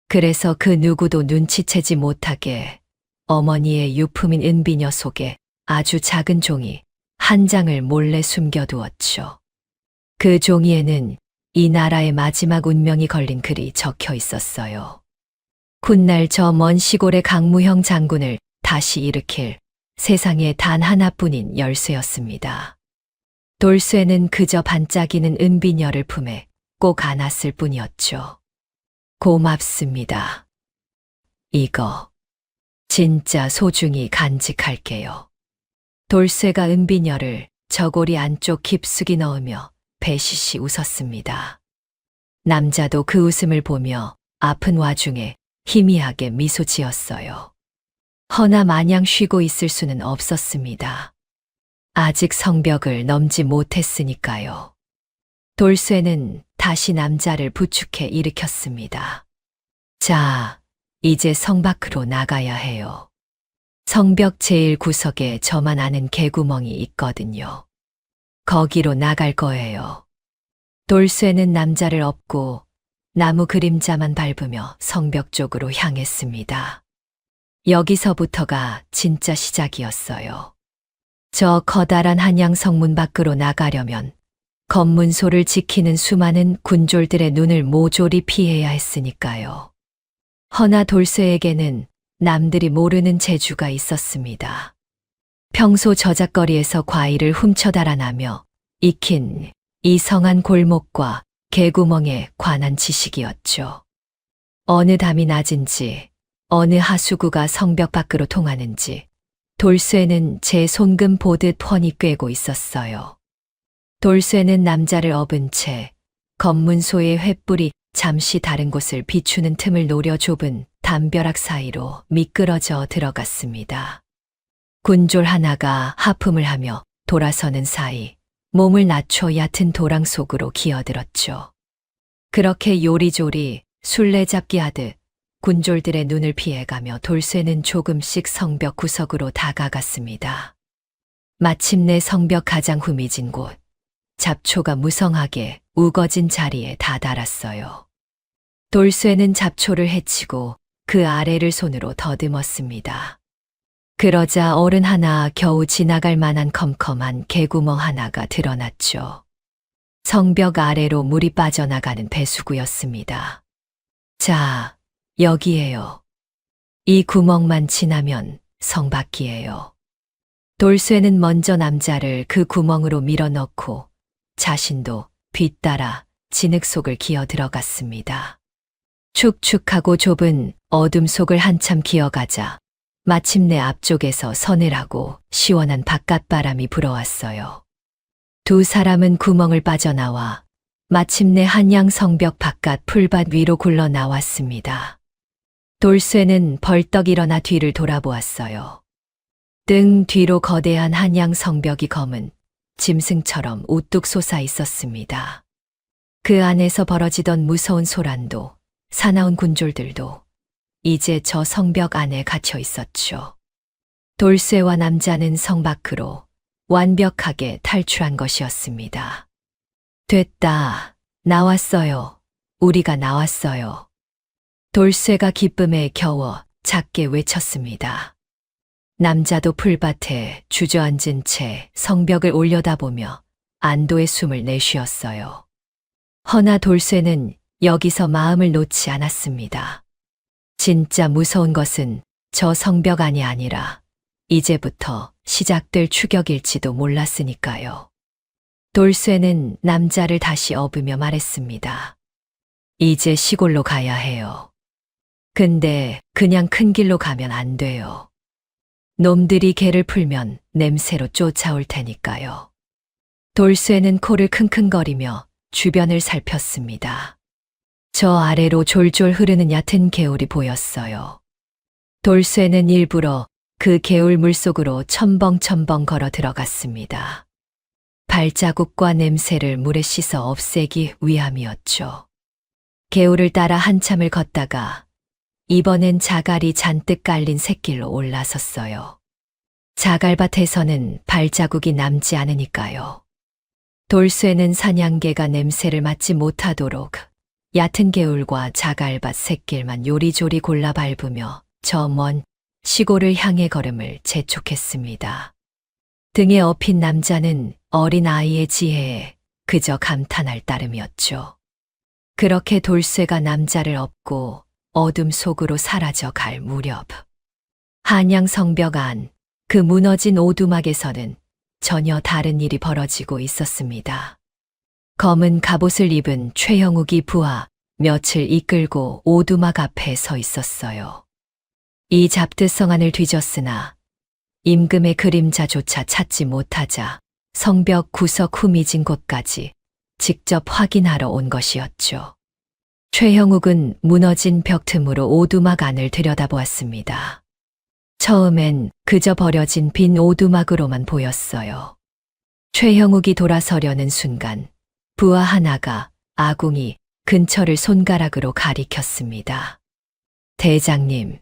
그래서 그 누구도 눈치채지 못하게 어머니의 유품인 은비녀 속에 아주 작은 종이 한 장을 몰래 숨겨두었죠. 그 종이에는 이 나라의 마지막 운명이 걸린 글이 적혀 있었어요. 훗날 저 먼 시골의 강무형 장군을 다시 일으킬 세상에 단 하나뿐인 열쇠였습니다. 돌쇠는 그저 반짝이는 은비녀를 품에 꼭 안았을 뿐이었죠. 고맙습니다. 이거 진짜 소중히 간직할게요. 돌쇠가 은비녀를 저고리 안쪽 깊숙이 넣으며 배시시 웃었습니다. 남자도 그 웃음을 보며 아픈 와중에 희미하게 미소 지었어요. 허나 마냥 쉬고 있을 수는 없었습니다. 아직 성벽을 넘지 못했으니까요. 돌쇠는 다시 남자를 부축해 일으켰습니다. 자, 이제 성 밖으로 나가야 해요. 성벽 제일 구석에 저만 아는 개구멍이 있거든요. 거기로 나갈 거예요. 돌쇠는 남자를 업고 나무 그림자만 밟으며 성벽 쪽으로 향했습니다. 여기서부터가 진짜 시작이었어요. 저 커다란 한양 성문 밖으로 나가려면 검문소를 지키는 수많은 군졸들의 눈을 모조리 피해야 했으니까요. 허나 돌쇠에게는 남들이 모르는 재주가 있었습니다. 평소 저작거리에서 과일을 훔쳐 달아나며 익힌 이성한 골목과 개구멍에 관한 지식이었죠. 어느 담이 낮은지, 어느 하수구가 성벽 밖으로 통하는지 돌쇠는 제 손금 보듯 훤히 꿰고 있었어요. 돌쇠는 남자를 업은 채 검문소의 횃불이 잠시 다른 곳을 비추는 틈을 노려 좁은 담벼락 사이로 미끄러져 들어갔습니다. 군졸 하나가 하품을 하며 돌아서는 사이 몸을 낮춰 얕은 도랑 속으로 기어들었죠. 그렇게 요리조리 술래잡기 하듯 군졸들의 눈을 피해가며 돌쇠는 조금씩 성벽 구석으로 다가갔습니다. 마침내 성벽 가장 후미진 곳, 잡초가 무성하게 우거진 자리에 다다랐어요. 돌쇠는 잡초를 헤치고 그 아래를 손으로 더듬었습니다. 그러자 어른 하나 겨우 지나갈 만한 컴컴한 개구멍 하나가 드러났죠. 성벽 아래로 물이 빠져나가는 배수구였습니다. 자, 여기에요. 이 구멍만 지나면 성 밖이에요. 돌쇠는 먼저 남자를 그 구멍으로 밀어넣고 자신도 뒤따라 진흙 속을 기어 들어갔습니다. 축축하고 좁은 어둠 속을 한참 기어가자 마침내 앞쪽에서 서늘하고 시원한 바깥바람이 불어왔어요. 두 사람은 구멍을 빠져나와 마침내 한양 성벽 바깥 풀밭 위로 굴러 나왔습니다. 돌쇠는 벌떡 일어나 뒤를 돌아보았어요. 등 뒤로 거대한 한양 성벽이 검은 짐승처럼 우뚝 솟아 있었습니다. 그 안에서 벌어지던 무서운 소란도 사나운 군졸들도 이제 저 성벽 안에 갇혀 있었죠. 돌쇠와 남자는 성 밖으로 완벽하게 탈출한 것이었습니다. 됐다. 나왔어요. 우리가 나왔어요. 돌쇠가 기쁨에 겨워 작게 외쳤습니다. 남자도 풀밭에 주저앉은 채 성벽을 올려다보며 안도의 숨을 내쉬었어요. 허나 돌쇠는 여기서 마음을 놓지 않았습니다. 진짜 무서운 것은 저 성벽 안이 아니라 이제부터 시작될 추격일지도 몰랐으니까요. 돌쇠는 남자를 다시 업으며 말했습니다. 이제 시골로 가야 해요. 근데 그냥 큰 길로 가면 안 돼요. 놈들이 개를 풀면 냄새로 쫓아올 테니까요. 돌쇠는 코를 킁킁거리며 주변을 살폈습니다. 저 아래로 졸졸 흐르는 얕은 개울이 보였어요. 돌쇠는 일부러 그 개울 물속으로 첨벙첨벙 걸어 들어갔습니다. 발자국과 냄새를 물에 씻어 없애기 위함이었죠. 개울을 따라 한참을 걷다가 이번엔 자갈이 잔뜩 깔린 샛길로 올라섰어요. 자갈밭에서는 발자국이 남지 않으니까요. 돌쇠는 사냥개가 냄새를 맡지 못하도록 얕은 개울과 자갈밭 샛길만 요리조리 골라 밟으며 저 먼 시골을 향해 걸음을 재촉했습니다. 등에 업힌 남자는 어린 아이의 지혜에 그저 감탄할 따름이었죠. 그렇게 돌쇠가 남자를 업고 어둠 속으로 사라져 갈 무렵 한양 성벽 안 그 무너진 오두막에서는 전혀 다른 일이 벌어지고 있었습니다. 검은 갑옷을 입은 최형욱이 부하 몇을 이끌고 오두막 앞에 서 있었어요. 이 잡듯성안을 뒤졌으나 임금의 그림자조차 찾지 못하자 성벽 구석 후미진 곳까지 직접 확인하러 온 것이었죠. 최형욱은 무너진 벽 틈으로 오두막 안을 들여다보았습니다. 처음엔 그저 버려진 빈 오두막으로만 보였어요. 최형욱이 돌아서려는 순간 부하 하나가 아궁이 근처를 손가락으로 가리켰습니다. 대장님,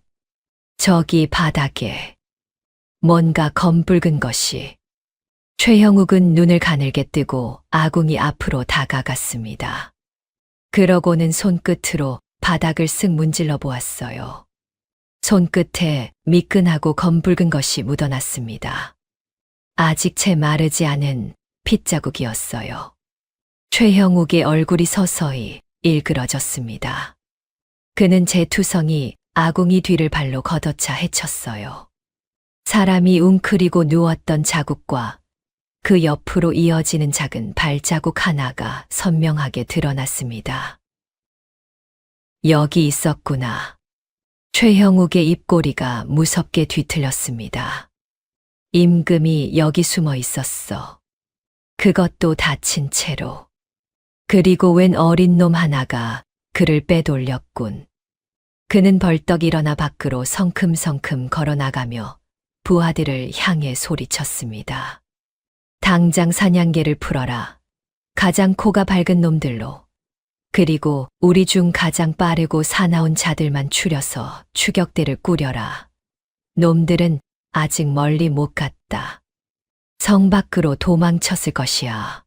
저기 바닥에 뭔가 검붉은 것이. 최형욱은 눈을 가늘게 뜨고 아궁이 앞으로 다가갔습니다. 그러고는 손끝으로 바닥을 쓱 문질러 보았어요. 손끝에 미끈하고 검붉은 것이 묻어났습니다. 아직 채 마르지 않은 핏자국이었어요. 최형욱의 얼굴이 서서히 일그러졌습니다. 그는 재투성이 아궁이 뒤를 발로 걷어차 헤쳤어요. 사람이 웅크리고 누웠던 자국과 그 옆으로 이어지는 작은 발자국 하나가 선명하게 드러났습니다. 여기 있었구나. 최형욱의 입꼬리가 무섭게 뒤틀렸습니다. 임금이 여기 숨어 있었어. 그것도 다친 채로. 그리고 웬 어린 놈 하나가 그를 빼돌렸군. 그는 벌떡 일어나 밖으로 성큼성큼 걸어나가며 부하들을 향해 소리쳤습니다. 당장 사냥개를 풀어라. 가장 코가 밝은 놈들로. 그리고 우리 중 가장 빠르고 사나운 자들만 추려서 추격대를 꾸려라. 놈들은 아직 멀리 못 갔다. 성 밖으로 도망쳤을 것이야.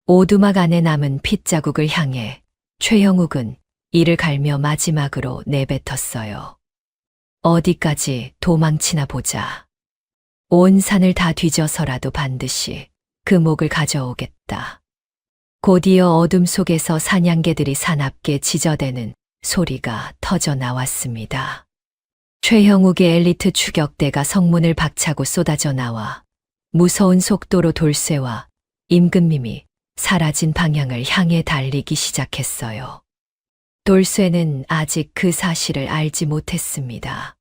오두막 안에 남은 핏자국을 향해 최형욱은 이를 갈며 마지막으로 내뱉었어요. 어디까지 도망치나 보자. 온 산을 다 뒤져서라도 반드시 그 목을 가져오겠다. 곧이어 어둠 속에서 사냥개들이 사납게 짖어대는 소리가 터져 나왔습니다. 최형욱의 엘리트 추격대가 성문을 박차고 쏟아져 나와 무서운 속도로 돌쇠와 임금님이 사라진 방향을 향해 달리기 시작했어요. 돌쇠는 아직 그 사실을 알지 못했습니다.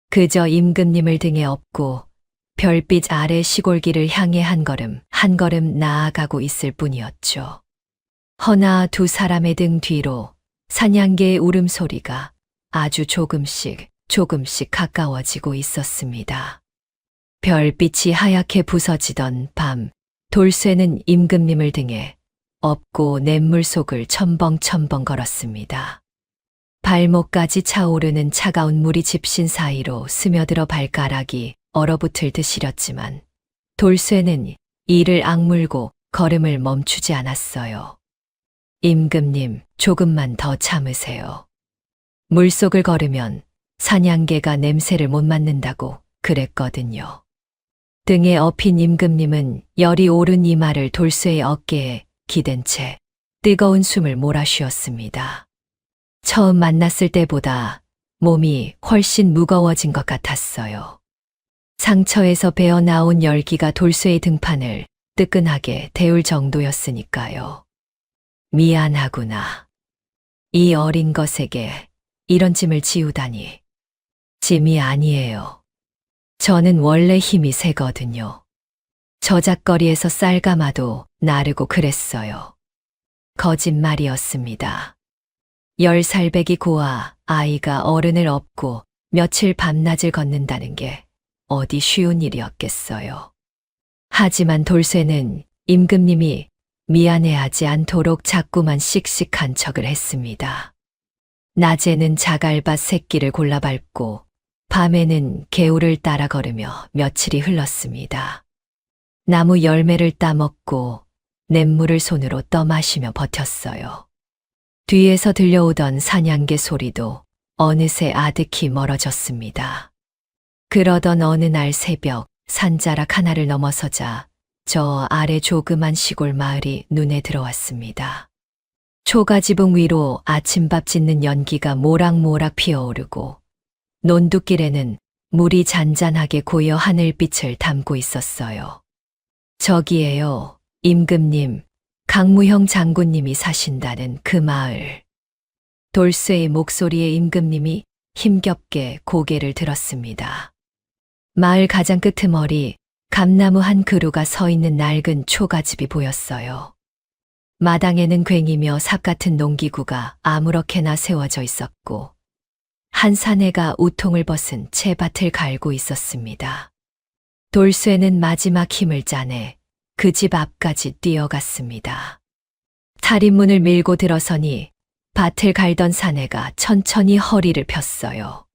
그저 임금님을 등에 업고 별빛 아래 시골길을 향해 한 걸음 나아가고 있을 뿐이었죠. 허나 두 사람의 등 뒤로 사냥개의 울음소리가 아주 조금씩 가까워지고 있었습니다. 별빛이 하얗게 부서지던 밤, 돌쇠는 임금님을 등에 업고 냇물 속을 첨벙첨벙 걸었습니다. 발목까지 차오르는 차가운 물이 집신 사이로 스며들어 발가락이 얼어붙을 듯 시렸지만 돌쇠는 이를 악물고 걸음을 멈추지 않았어요. 임금님, 조금만 더 참으세요. 물속을 걸으면 사냥개가 냄새를 못 맡는다고 그랬거든요. 등에 업힌 임금님은 열이 오른 이마를 돌쇠의 어깨에 기댄 채 뜨거운 숨을 몰아쉬었습니다. 처음 만났을 때보다 몸이 훨씬 무거워진 것 같았어요. 상처에서 배어나온 열기가 돌쇠의 등판을 뜨끈하게 데울 정도였으니까요. 미안하구나. 이 어린 것에게 이런 짐을 지우다니. 짐이 아니에요. 저는 원래 힘이 세거든요. 저작거리에서 쌀 감아도 나르고 그랬어요. 거짓말이었습니다. 10살배기 고아 아이가 어른을 업고 며칠 밤낮을 걷는다는 게 어디 쉬운 일이었겠어요. 하지만 돌쇠는 임금님이 미안해하지 않도록 자꾸만 씩씩한 척을 했습니다. 낮에는 자갈밭 새끼를 골라 밟고 밤에는 개울을 따라 걸으며 며칠이 흘렀습니다. 나무 열매를 따먹고 냇물을 손으로 떠마시며 버텼어요. 뒤에서 들려오던 사냥개 소리도 어느새 아득히 멀어졌습니다. 그러던 어느 날 새벽 산자락 하나를 넘어서자 저 아래 조그만 시골 마을이 눈에 들어왔습니다. 초가지붕 위로 아침밥 짓는 연기가 모락모락 피어오르고 논두길에는 물이 잔잔하게 고여 하늘빛을 담고 있었어요. 저기에요, 임금님, 강무형 장군님이 사신다는 그 마을. 돌쇠의 목소리에 임금님이 힘겹게 고개를 들었습니다. 마을 가장 끄트머리 감나무 한 그루가 서 있는 낡은 초가집이 보였어요. 마당에는 괭이며 삽 같은 농기구가 아무렇게나 세워져 있었고 한 사내가 우통을 벗은 채밭을 갈고 있었습니다. 돌쇠는 마지막 힘을 짜내 그 집 앞까지 뛰어갔습니다. 살인문을 밀고 들어서니 밭을 갈던 사내가 천천히 허리를 폈어요.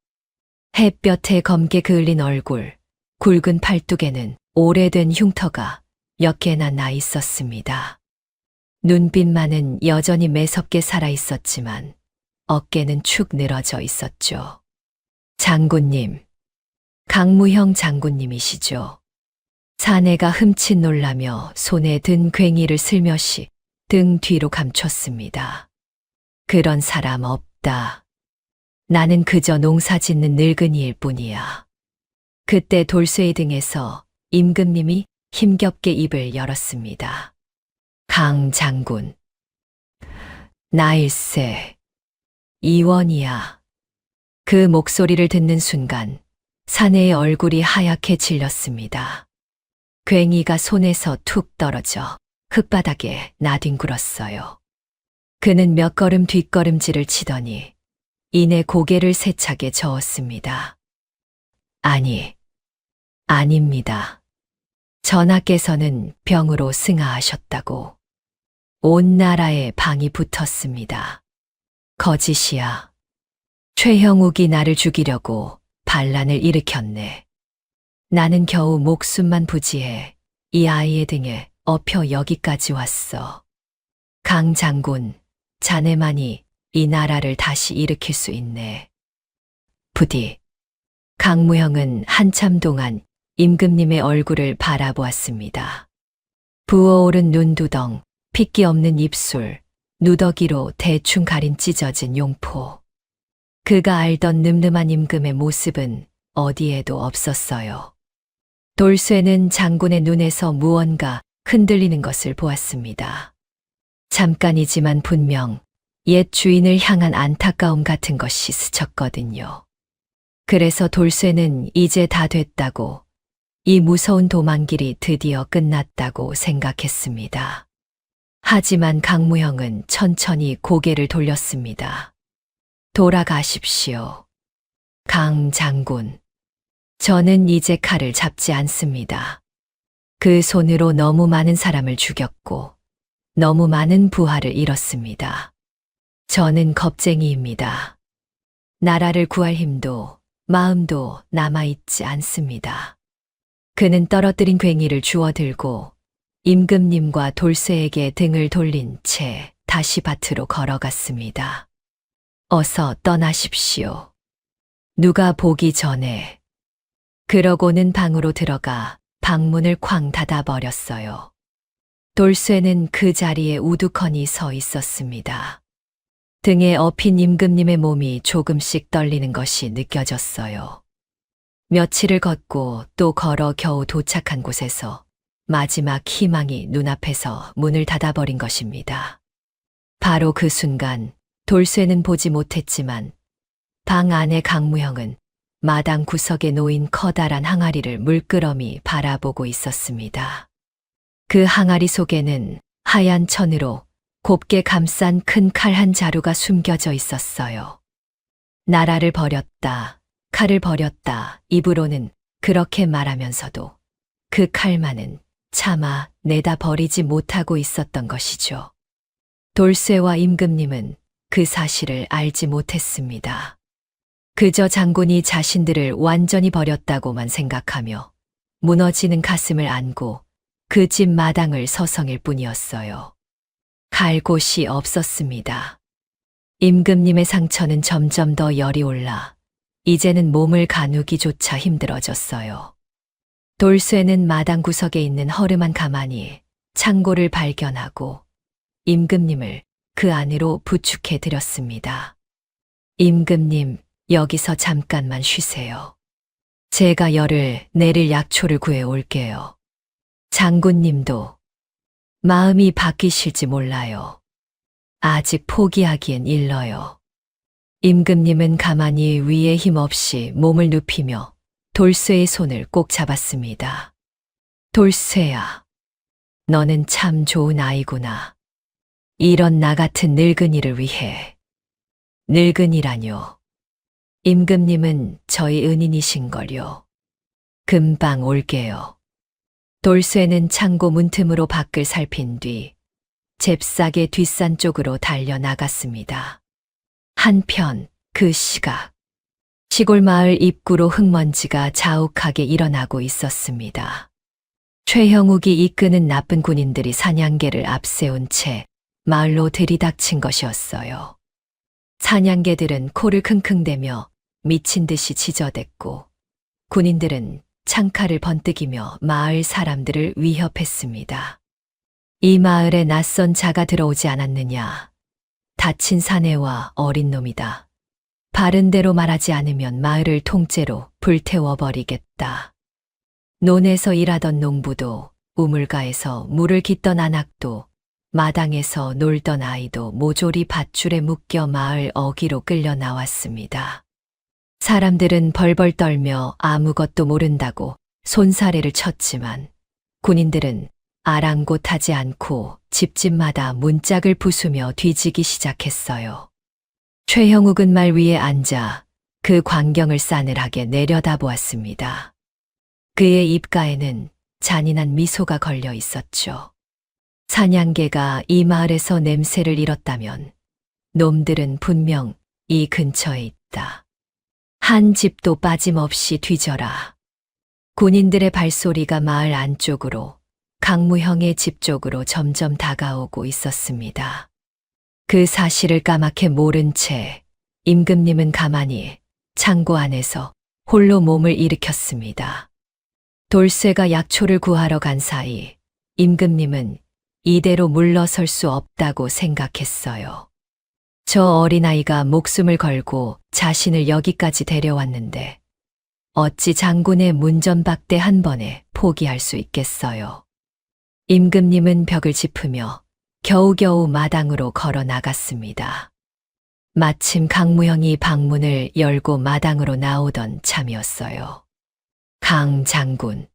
햇볕에 검게 그을린 얼굴, 굵은 팔뚝에는 오래된 흉터가 몇 개나 나 있었습니다. 눈빛만은 여전히 매섭게 살아 있었지만 어깨는 축 늘어져 있었죠. 장군님, 강무형 장군님이시죠. 사내가 흠칫 놀라며 손에 든 괭이를 슬며시 등 뒤로 감췄습니다. 그런 사람 없다. 나는 그저 농사 짓는 늙은이일 뿐이야. 그때 돌쇠의 등에서 임금님이 힘겹게 입을 열었습니다. 강 장군. 나일세. 이원이야. 그 목소리를 듣는 순간 사내의 얼굴이 하얗게 질렸습니다. 괭이가 손에서 툭 떨어져 흙바닥에 나뒹굴었어요. 그는 몇 걸음 뒷걸음질을 치더니 이내 고개를 세차게 저었습니다. 아닙니다. 전하께서는 병으로 승하하셨다고. 온 나라에 방이 붙었습니다. 거짓이야. 최형욱이 나를 죽이려고 반란을 일으켰네. 나는 겨우 목숨만 부지해 이 아이의 등에 업혀 여기까지 왔어. 강 장군, 자네만이 이 나라를 다시 일으킬 수 있네. 부디. 강무형은 한참 동안 임금님의 얼굴을 바라보았습니다. 부어오른 눈두덩, 핏기 없는 입술, 누더기로 대충 가린 찢어진 용포. 그가 알던 늠름한 임금의 모습은 어디에도 없었어요. 돌쇠는 장군의 눈에서 무언가 흔들리는 것을 보았습니다. 잠깐이지만 분명 옛 주인을 향한 안타까움 같은 것이 스쳤거든요. 그래서 돌쇠는 이제 다 됐다고, 이 무서운 도망길이 드디어 끝났다고 생각했습니다. 하지만 강무형은 천천히 고개를 돌렸습니다. 돌아가십시오. 강 장군. 저는 이제 칼을 잡지 않습니다. 그 손으로 너무 많은 사람을 죽였고 너무 많은 부하를 잃었습니다. 저는 겁쟁이입니다. 나라를 구할 힘도 마음도 남아있지 않습니다. 그는 떨어뜨린 괭이를 주워들고 임금님과 돌쇠에게 등을 돌린 채 다시 밭으로 걸어갔습니다. 어서 떠나십시오. 누가 보기 전에. 그러고는 방으로 들어가 방문을 쾅 닫아버렸어요. 돌쇠는 그 자리에 우두커니 서 있었습니다. 등에 업힌 임금님의 몸이 조금씩 떨리는 것이 느껴졌어요. 며칠을 걷고 또 걸어 겨우 도착한 곳에서 마지막 희망이 눈앞에서 문을 닫아버린 것입니다. 바로 그 순간 돌쇠는 보지 못했지만 방 안의 강무형은 마당 구석에 놓인 커다란 항아리를 물끄러미 바라보고 있었습니다. 그 항아리 속에는 하얀 천으로 곱게 감싼 큰 칼 한 자루가 숨겨져 있었어요. 나라를 버렸다, 칼을 버렸다 입으로는 그렇게 말하면서도 그 칼만은 차마 내다 버리지 못하고 있었던 것이죠. 돌쇠와 임금님은 그 사실을 알지 못했습니다. 그저 장군이 자신들을 완전히 버렸다고만 생각하며 무너지는 가슴을 안고 그 집 마당을 서성일 뿐이었어요. 갈 곳이 없었습니다. 임금님의 상처는 점점 더 열이 올라 이제는 몸을 가누기조차 힘들어졌어요. 돌쇠는 마당 구석에 있는 허름한 가마니 창고를 발견하고 임금님을 그 안으로 부축해 드렸습니다. 임금님, 여기서 잠깐만 쉬세요. 제가 열을 내릴 약초를 구해 올게요. 장군님도 마음이 바뀌실지 몰라요. 아직 포기하기엔 일러요. 임금님은 가만히 위에 힘없이 몸을 눕히며 돌쇠의 손을 꼭 잡았습니다. 돌쇠야, 너는 참 좋은 아이구나. 이런 나 같은 늙은이를 위해. 늙은이라뇨. 임금님은 저희 은인이신걸요. 금방 올게요. 돌쇠는 창고 문틈으로 밖을 살핀 뒤 잽싸게 뒷산 쪽으로 달려나갔습니다. 한편 그 시각 시골 마을 입구로 흙먼지가 자욱하게 일어나고 있었습니다. 최형욱이 이끄는 나쁜 군인들이 사냥개를 앞세운 채 마을로 들이닥친 것이었어요. 사냥개들은 코를 킁킁대며 미친 듯이 지저댔고 군인들은 창칼을 번뜩이며 마을 사람들을 위협했습니다. 이 마을에 낯선 자가 들어오지 않았느냐. 다친 사내와 어린 놈이다. 바른 대로 말하지 않으면 마을을 통째로 불태워버리겠다. 논에서 일하던 농부도, 우물가에서 물을 깃던 안악도, 마당에서 놀던 아이도 모조리 밧줄에 묶여 마을 어귀로 끌려 나왔습니다. 사람들은 벌벌 떨며 아무것도 모른다고 손사래를 쳤지만 군인들은 아랑곳하지 않고 집집마다 문짝을 부수며 뒤지기 시작했어요. 최형욱은 말 위에 앉아 그 광경을 싸늘하게 내려다보았습니다. 그의 입가에는 잔인한 미소가 걸려 있었죠. 사냥개가 이 마을에서 냄새를 잃었다면 놈들은 분명 이 근처에 있다. 한 집도 빠짐없이 뒤져라. 군인들의 발소리가 마을 안쪽으로 강무형의 집 쪽으로 점점 다가오고 있었습니다. 그 사실을 까맣게 모른 채 임금님은 가만히 창고 안에서 홀로 몸을 일으켰습니다. 돌쇠가 약초를 구하러 간 사이 임금님은 이대로 물러설 수 없다고 생각했어요. 저 어린아이가 목숨을 걸고 자신을 여기까지 데려왔는데 어찌 장군의 문전박대 한 번에 포기할 수 있겠어요. 임금님은 벽을 짚으며 겨우겨우 마당으로 걸어 나갔습니다. 마침 강무형이 방문을 열고 마당으로 나오던 참이었어요. 강 장군.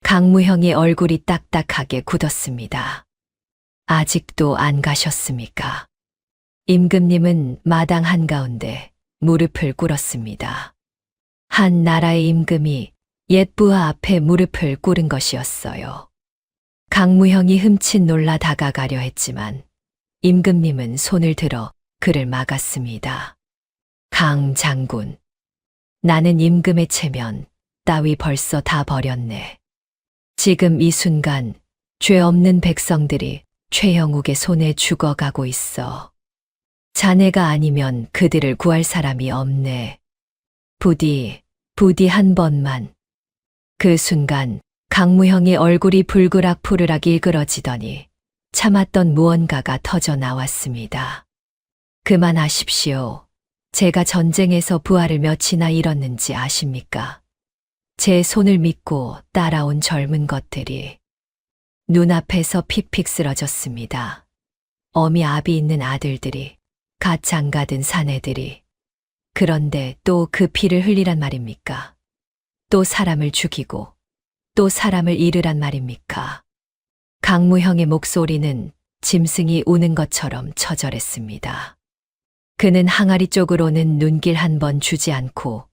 강무형의 얼굴이 딱딱하게 굳었습니다. 아직도 안 가셨습니까? 임금님은 마당 한가운데 무릎을 꿇었습니다. 한 나라의 임금이 옛 부하 앞에 무릎을 꿇은 것이었어요. 강무형이 흠칫 놀라 다가가려 했지만 임금님은 손을 들어 그를 막았습니다. 강 장군, 나는 임금의 체면 따위 벌써 다 버렸네. 지금 이 순간 죄 없는 백성들이 최형욱의 손에 죽어가고 있어. 자네가 아니면 그들을 구할 사람이 없네. 부디 한 번만. 그 순간 강무형의 얼굴이 불그락 일그러지더니 참았던 무언가가 터져 나왔습니다. 그만하십시오. 제가 전쟁에서 부하를 몇이나 잃었는지 아십니까? 제 손을 믿고 따라온 젊은 것들이 눈앞에서 픽픽 쓰러졌습니다. 어미 아비 있는 아들들이, 갓 장가든 사내들이. 그런데 또 그 피를 흘리란 말입니까? 또 사람을 죽이고 또 사람을 잃으란 말입니까? 강무형의 목소리는 짐승이 우는 것처럼 처절했습니다. 그는 항아리 쪽으로는 눈길 한 번 주지 않고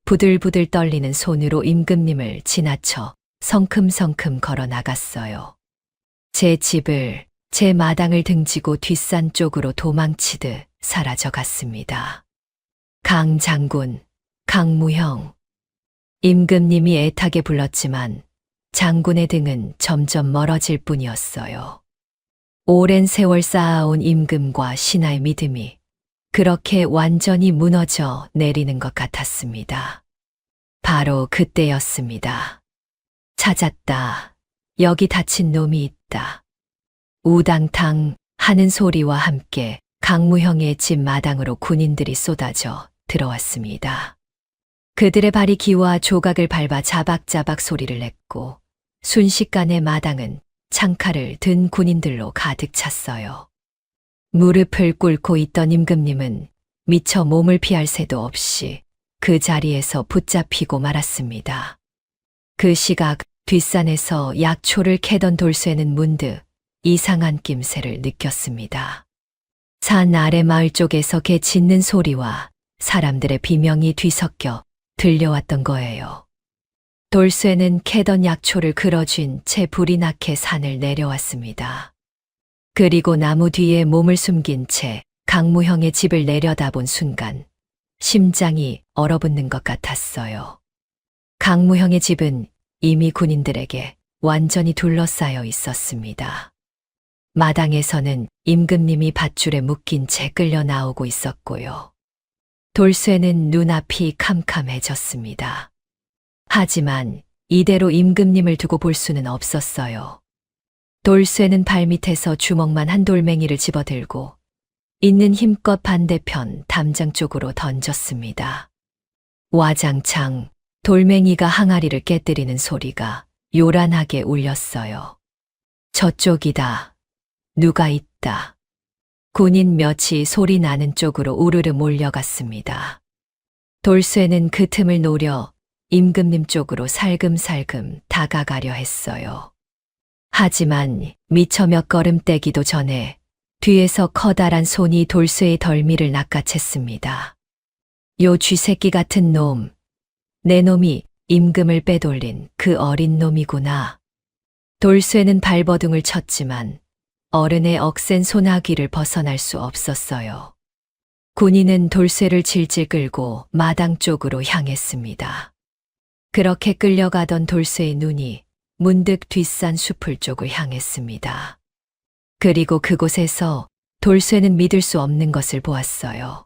부들부들 떨리는 손으로 임금님을 지나쳐 성큼성큼 걸어 나갔어요. 제 집을, 제 마당을 등지고 뒷산 쪽으로 도망치듯 사라져 갔습니다. 강 장군, 강무형. 임금님이 애타게 불렀지만 장군의 등은 점점 멀어질 뿐이었어요. 오랜 세월 쌓아온 임금과 신하의 믿음이 그렇게 완전히 무너져 내리는 것 같았습니다. 바로 그때였습니다. 찾았다. 여기 다친 놈이 있다. 우당탕 하는 소리와 함께 강무형의 집 마당으로 군인들이 쏟아져 들어왔습니다. 그들의 발이 기와 조각을 밟아 자박자박 소리를 냈고 순식간에 마당은 창칼을 든 군인들로 가득 찼어요. 무릎을 꿇고 있던 임금님은 미처 몸을 피할 새도 없이 그 자리에서 붙잡히고 말았습니다. 그 시각 뒷산에서 약초를 캐던 돌쇠는 문득 이상한 낌새를 느꼈습니다. 산 아래 마을 쪽에서 개 짖는 소리와 사람들의 비명이 뒤섞여 들려왔던 거예요. 돌쇠는 캐던 약초를 그어쥔 채 불이 나게 산을 내려왔습니다. 그리고 나무 뒤에 몸을 숨긴 채 강무형의 집을 내려다본 순간 심장이 얼어붙는 것 같았어요. 강무형의 집은 이미 군인들에게 완전히 둘러싸여 있었습니다. 마당에서는 임금님이 밧줄에 묶인 채 끌려 나오고 있었고요. 돌쇠는 눈앞이 캄캄해졌습니다. 하지만 이대로 임금님을 두고 볼 수는 없었어요. 돌쇠는 발밑에서 주먹만 한 돌멩이를 집어들고 있는 힘껏 반대편 담장 쪽으로 던졌습니다. 와장창 돌멩이가 항아리를 깨뜨리는 소리가 요란하게 울렸어요. 저쪽이다. 누가 있다. 군인 몇이 소리 나는 쪽으로 우르르 몰려갔습니다. 돌쇠는 그 틈을 노려 임금님 쪽으로 살금살금 다가가려 했어요. 하지만 미처 몇 걸음 떼기도 전에 뒤에서 커다란 손이 돌쇠의 덜미를 낚아챘습니다. 요 쥐새끼 같은 놈, 내 놈이 임금을 빼돌린 그 어린 놈이구나. 돌쇠는 발버둥을 쳤지만 어른의 억센 소나귀를 벗어날 수 없었어요. 군인은 돌쇠를 질질 끌고 마당 쪽으로 향했습니다. 그렇게 끌려가던 돌쇠의 눈이 문득 뒷산 숲을 쪽을 향했습니다. 그리고 그곳에서 돌쇠는 믿을 수 없는 것을 보았어요.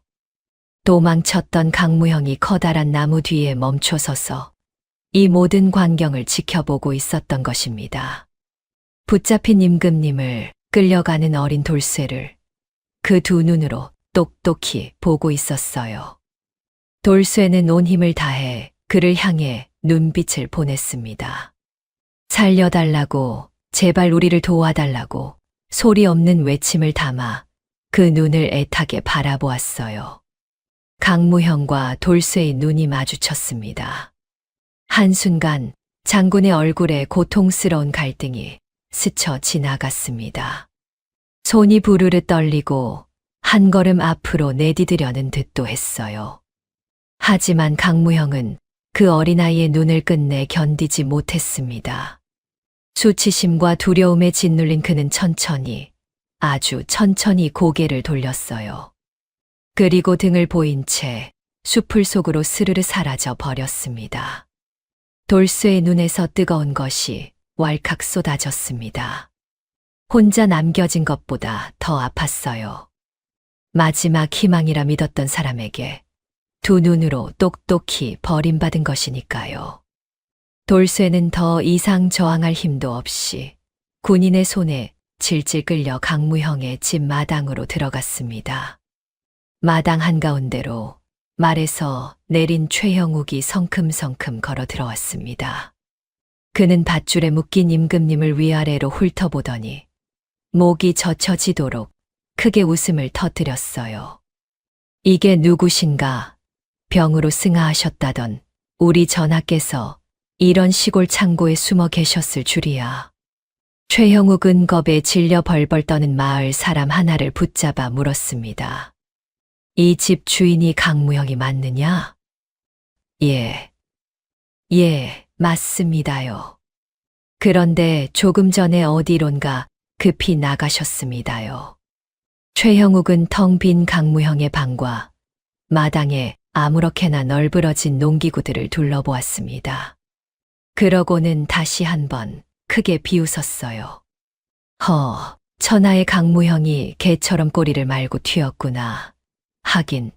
도망쳤던 강무형이 커다란 나무 뒤에 멈춰서서 이 모든 광경을 지켜보고 있었던 것입니다. 붙잡힌 임금님을 끌려가는 어린 돌쇠를 그 두 눈으로 똑똑히 보고 있었어요. 돌쇠는 온 힘을 다해 그를 향해 눈빛을 보냈습니다. 살려달라고, 제발 우리를 도와달라고 소리 없는 외침을 담아 그 눈을 애타게 바라보았어요. 강무형과 돌쇠의 눈이 마주쳤습니다. 한순간 장군의 얼굴에 고통스러운 갈등이 스쳐 지나갔습니다. 손이 부르르 떨리고 한 걸음 앞으로 내디디려는 듯도 했어요. 하지만 강무형은 그 어린아이의 눈을 끝내 견디지 못했습니다. 수치심과 두려움에 짓눌린 그는 천천히, 아주 천천히 고개를 돌렸어요. 그리고 등을 보인 채 숲을 속으로 스르르 사라져 버렸습니다. 돌쇠의 눈에서 뜨거운 것이 왈칵 쏟아졌습니다. 혼자 남겨진 것보다 더 아팠어요. 마지막 희망이라 믿었던 사람에게 두 눈으로 똑똑히 버림받은 것이니까요. 돌쇠는 더 이상 저항할 힘도 없이 군인의 손에 질질 끌려 강무형의 집 마당으로 들어갔습니다. 마당 한가운데로 말에서 내린 최형욱이 성큼성큼 걸어 들어왔습니다. 그는 밧줄에 묶인 임금님을 위아래로 훑어보더니 목이 젖혀지도록 크게 웃음을 터뜨렸어요. 이게 누구신가? 병으로 승하하셨다던 우리 전하께서 이런 시골 창고에 숨어 계셨을 줄이야. 최형욱은 겁에 질려 벌벌 떠는 마을 사람 하나를 붙잡아 물었습니다. 이 집 주인이 강무형이 맞느냐? 예, 맞습니다요. 그런데 조금 전에 어디론가 급히 나가셨습니다요. 최형욱은 텅 빈 강무형의 방과 마당에 아무렇게나 널브러진 농기구들을 둘러보았습니다. 그러고는 다시 한번 크게 비웃었어요. 천하의 강무형이 개처럼 꼬리를 말고 튀었구나. 하긴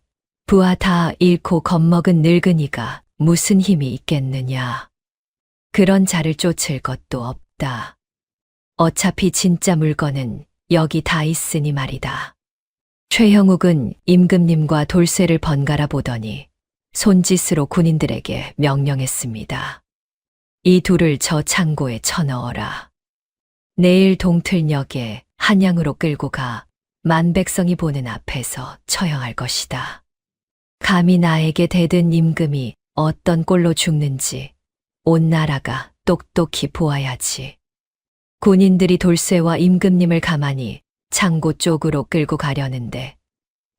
부하 다 잃고 겁먹은 늙은이가 무슨 힘이 있겠느냐. 그런 자를 쫓을 것도 없다. 어차피 진짜 물건은 여기 다 있으니 말이다. 최형욱은 임금님과 돌쇠를 번갈아 보더니 손짓으로 군인들에게 명령했습니다. 이 둘을 저 창고에 쳐넣어라. 내일 동틀녘에 한양으로 끌고 가 만백성이 보는 앞에서 처형할 것이다. 감히 나에게 대든 임금이 어떤 꼴로 죽는지 온 나라가 똑똑히 보아야지. 군인들이 돌쇠와 임금님을 가만히 창고 쪽으로 끌고 가려는데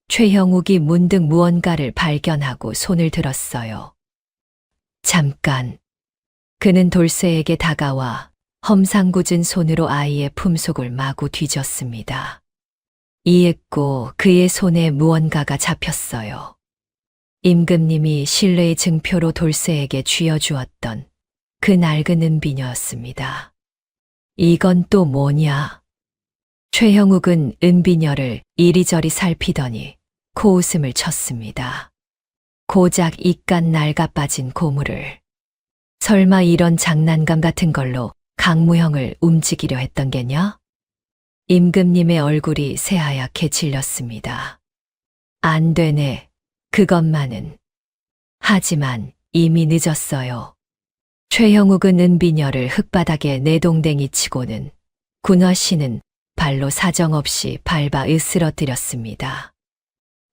최형욱이 문득 무언가를 발견하고 손을 들었어요. 잠깐. 그는 돌쇠에게 다가와 험상궂은 손으로 아이의 품속을 마구 뒤졌습니다. 이윽고 그의 손에 무언가가 잡혔어요. 임금님이 신뢰의 증표로 돌쇠에게 쥐어주었던 그 낡은 은비녀였습니다. 이건 또 뭐냐? 최형욱은 은비녀를 이리저리 살피더니 코웃음을 쳤습니다. 고작 이깟 낡아 빠진 고물을. 설마 이런 장난감 같은 걸로 강무형을 움직이려 했던 게냐? 임금님의 얼굴이 새하얗게 질렸습니다. 안 되네. 그것만은. 하지만 이미 늦었어요. 최형욱은 은비녀를 흙바닥에 내동댕이 치고는 군화 씨는 발로 사정없이 밟아 으스러뜨렸습니다.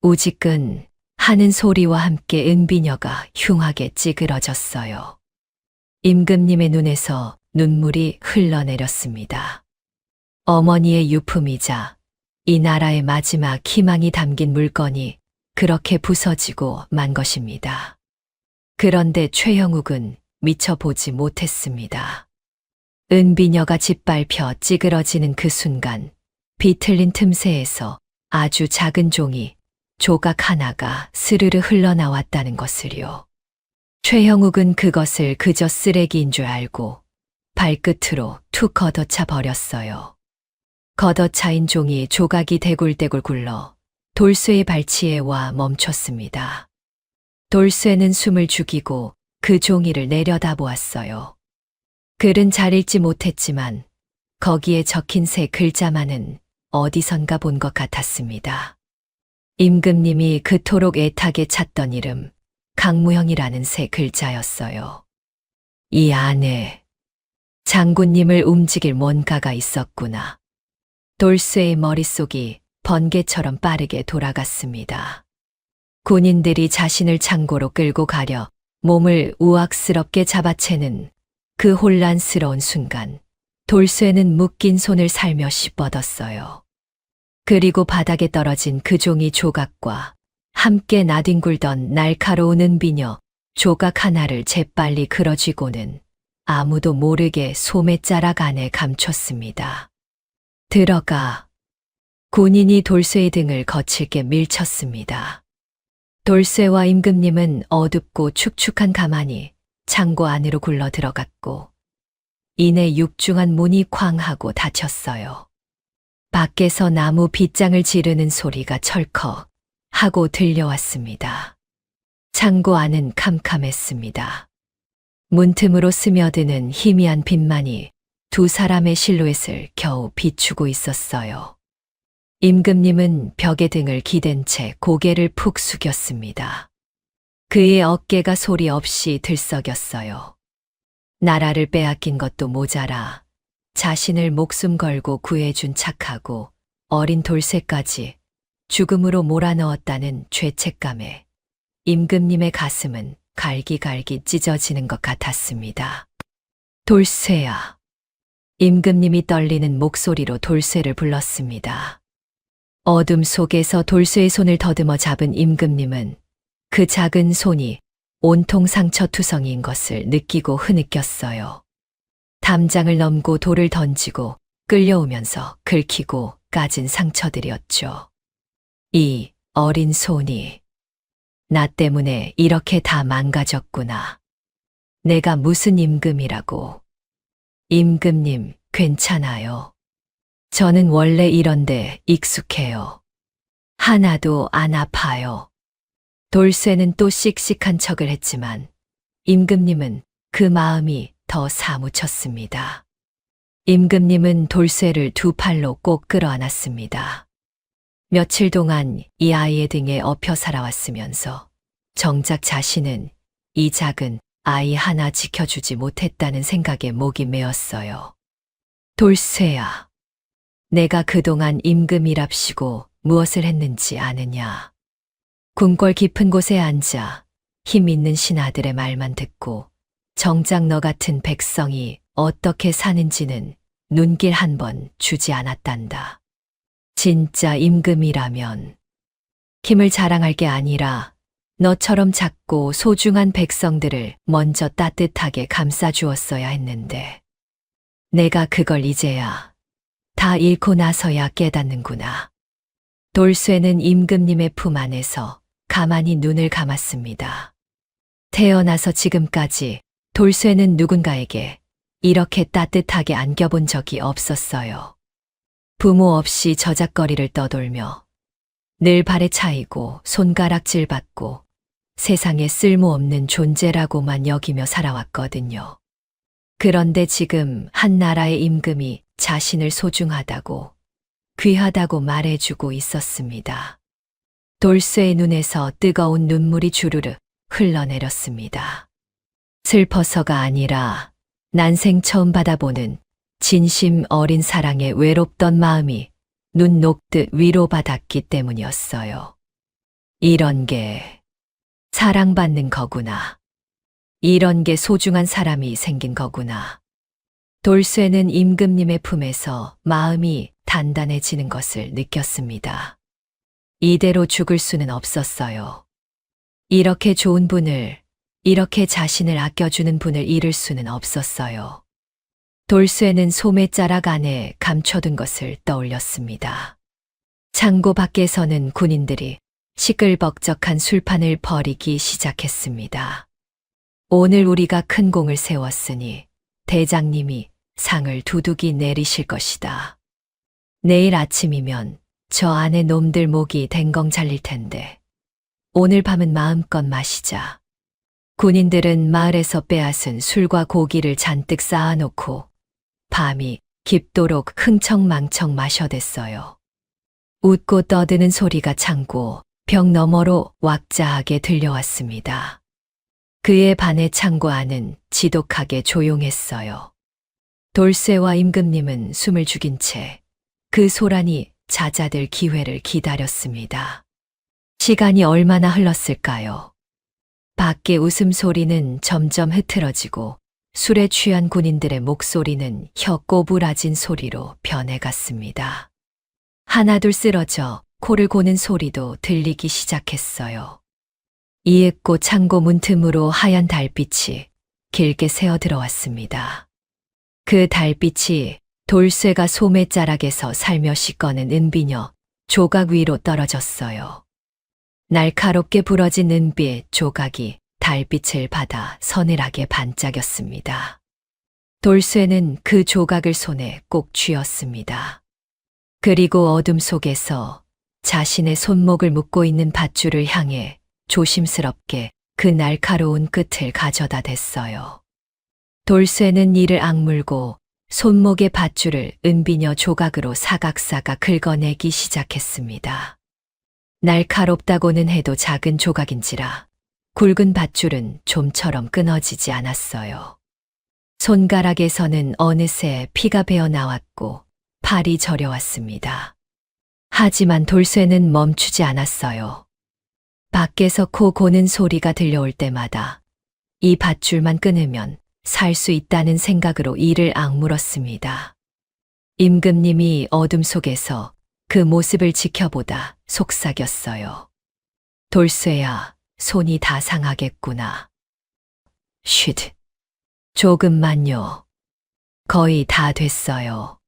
우지끈 하는 소리와 함께 은비녀가 흉하게 찌그러졌어요. 임금님의 눈에서 눈물이 흘러내렸습니다. 어머니의 유품이자 이 나라의 마지막 희망이 담긴 물건이 그렇게 부서지고 만 것입니다. 그런데 최형욱은 미처 보지 못했습니다. 은비녀가 짓밟혀 찌그러지는 그 순간 비틀린 틈새에서 아주 작은 종이 조각 하나가 스르르 흘러나왔다는 것을요. 최형욱은 그것을 그저 쓰레기인 줄 알고 발끝으로 툭 걷어차 버렸어요. 걷어차인 종이 조각이 대굴대굴 굴러 돌쇠의 발치에 와 멈췄습니다. 돌쇠는 숨을 죽이고 그 종이를 내려다보았어요. 글은 잘 읽지 못했지만 거기에 적힌 세 글자만은 어디선가 본 것 같았습니다. 임금님이 그토록 애타게 찾던 이름, 강무형이라는 세 글자였어요. 이 안에 장군님을 움직일 뭔가가 있었구나. 돌쇠의 머릿속이 번개처럼 빠르게 돌아갔습니다. 군인들이 자신을 창고로 끌고 가려 몸을 우악스럽게 잡아채는 그 혼란스러운 순간 돌쇠는 묶인 손을 살며시 뻗었어요. 그리고 바닥에 떨어진 그 종이 조각과 함께 나뒹굴던 날카로운 은비녀 조각 하나를 재빨리 그어쥐고는 아무도 모르게 소매자락 안에 감췄습니다. 들어가. 군인이 돌쇠의 등을 거칠게 밀쳤습니다. 돌쇠와 임금님은 어둡고 축축한 가만히 창고 안으로 굴러 들어갔고 이내 육중한 문이 쾅 하고 닫혔어요. 밖에서 나무 빗장을 지르는 소리가 철컥 하고 들려왔습니다. 창고 안은 캄캄했습니다. 문틈으로 스며드는 희미한 빛만이 두 사람의 실루엣을 겨우 비추고 있었어요. 임금님은 벽에 등을 기댄 채 고개를 푹 숙였습니다. 그의 어깨가 소리 없이 들썩였어요. 나라를 빼앗긴 것도 모자라 자신을 목숨 걸고 구해준 착하고 어린 돌쇠까지 죽음으로 몰아넣었다는 죄책감에 임금님의 가슴은 갈기갈기 찢어지는 것 같았습니다. 돌쇠야. 임금님이 떨리는 목소리로 돌쇠를 불렀습니다. 어둠 속에서 돌쇠의 손을 더듬어 잡은 임금님은 그 작은 손이 온통 상처투성이인 것을 느끼고 흐느꼈어요. 담장을 넘고 돌을 던지고 끌려오면서 긁히고 까진 상처들이었죠. 이 어린 손이 나 때문에 이렇게 다 망가졌구나. 내가 무슨 임금이라고. 임금님, 괜찮아요. 저는 원래 이런데 익숙해요. 하나도 안 아파요. 돌쇠는 또 씩씩한 척을 했지만 임금님은 그 마음이 더 사무쳤습니다. 임금님은 돌쇠를 두 팔로 꼭 끌어안았습니다. 며칠 동안 이 아이의 등에 엎여 살아왔으면서 정작 자신은 이 작은 아이 하나 지켜주지 못했다는 생각에 목이 메었어요. 돌쇠야, 내가 그동안 임금이랍시고 무엇을 했는지 아느냐. 궁궐 깊은 곳에 앉아 힘 있는 신하들의 말만 듣고 정작 너 같은 백성이 어떻게 사는지는 눈길 한 번 주지 않았단다. 진짜 임금이라면 힘을 자랑할 게 아니라 너처럼 작고 소중한 백성들을 먼저 따뜻하게 감싸주었어야 했는데 내가 그걸 이제야 다 잃고 나서야 깨닫는구나. 돌쇠는 임금님의 품 안에서 가만히 눈을 감았습니다. 태어나서 지금까지 돌쇠는 누군가에게 이렇게 따뜻하게 안겨본 적이 없었어요. 부모 없이 저작거리를 떠돌며 늘 발에 차이고 손가락질 받고 세상에 쓸모없는 존재라고만 여기며 살아왔거든요. 그런데 지금 한 나라의 임금이 자신을 소중하다고, 귀하다고 말해주고 있었습니다. 돌쇠의 눈에서 뜨거운 눈물이 주르르 흘러내렸습니다. 슬퍼서가 아니라 난생 처음 받아보는 진심 어린 사랑에 외롭던 마음이 눈 녹듯 위로받았기 때문이었어요. 이런 게 사랑받는 거구나. 이런 게 소중한 사람이 생긴 거구나. 돌쇠는 임금님의 품에서 마음이 단단해지는 것을 느꼈습니다. 이대로 죽을 수는 없었어요. 이렇게 좋은 분을, 이렇게 자신을 아껴주는 분을 잃을 수는 없었어요. 돌쇠는 소매자락 안에 감춰둔 것을 떠올렸습니다. 창고 밖에서는 군인들이 시끌벅적한 술판을 벌이기 시작했습니다. 오늘 우리가 큰 공을 세웠으니 대장님이 상을 두둑이 내리실 것이다. 내일 아침이면 저 안에 놈들 목이 댕강 잘릴 텐데 오늘 밤은 마음껏 마시자. 군인들은 마을에서 빼앗은 술과 고기를 잔뜩 쌓아놓고 밤이 깊도록 흥청망청 마셔댔어요. 웃고 떠드는 소리가 창고 벽 너머로 왁자하게 들려왔습니다. 그에 반해 창고 안은 지독하게 조용했어요. 돌쇠와 임금님은 숨을 죽인 채 그 소란이 잦아들 기회를 기다렸습니다. 시간이 얼마나 흘렀을까요? 밖의 웃음소리는 점점 흐트러지고 술에 취한 군인들의 목소리는 혀 꼬부라진 소리로 변해갔습니다. 하나둘 쓰러져 코를 고는 소리도 들리기 시작했어요. 이윽고 창고 문틈으로 하얀 달빛이 길게 새어 들어왔습니다. 그 달빛이 돌쇠가 소매자락에서 살며시 꺼낸 은비녀 조각 위로 떨어졌어요. 날카롭게 부러진 은빛 조각이 달빛을 받아 서늘하게 반짝였습니다. 돌쇠는 그 조각을 손에 꼭 쥐었습니다. 그리고 어둠 속에서 자신의 손목을 묶고 있는 밧줄을 향해 조심스럽게 그 날카로운 끝을 가져다 댔어요. 돌쇠는 이를 악물고 손목의 밧줄을 은비녀 조각으로 사각사각 긁어내기 시작했습니다. 날카롭다고는 해도 작은 조각인지라 굵은 밧줄은 좀처럼 끊어지지 않았어요. 손가락에서는 어느새 피가 배어 나왔고 팔이 저려왔습니다. 하지만 돌쇠는 멈추지 않았어요. 밖에서 코 고는 소리가 들려올 때마다 이 밧줄만 끊으면 살 수 있다는 생각으로 이를 악물었습니다. 임금님이 어둠 속에서 그 모습을 지켜보다 속삭였어요. 돌쇠야, 손이 다 상하겠구나. 쉿. 조금만요. 거의 다 됐어요.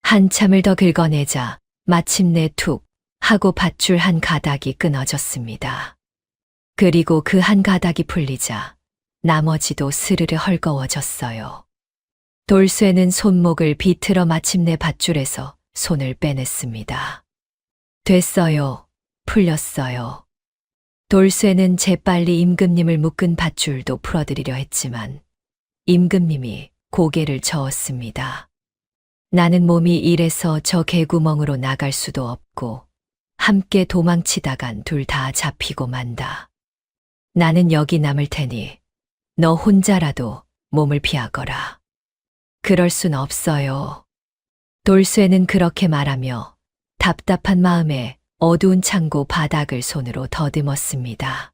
한참을 더 긁어내자 마침내 툭 하고 밧줄 한 가닥이 끊어졌습니다. 그리고 그 한 가닥이 풀리자 나머지도 스르르 헐거워졌어요. 돌쇠는 손목을 비틀어 마침내 밧줄에서 손을 빼냈습니다. 됐어요. 풀렸어요. 돌쇠는 재빨리 임금님을 묶은 밧줄도 풀어드리려 했지만 임금님이 고개를 저었습니다. 나는 몸이 이래서 저 개구멍으로 나갈 수도 없고 함께 도망치다간 둘 다 잡히고 만다. 나는 여기 남을 테니 너 혼자라도 몸을 피하거라. 그럴 순 없어요. 돌쇠는 그렇게 말하며 답답한 마음에 어두운 창고 바닥을 손으로 더듬었습니다.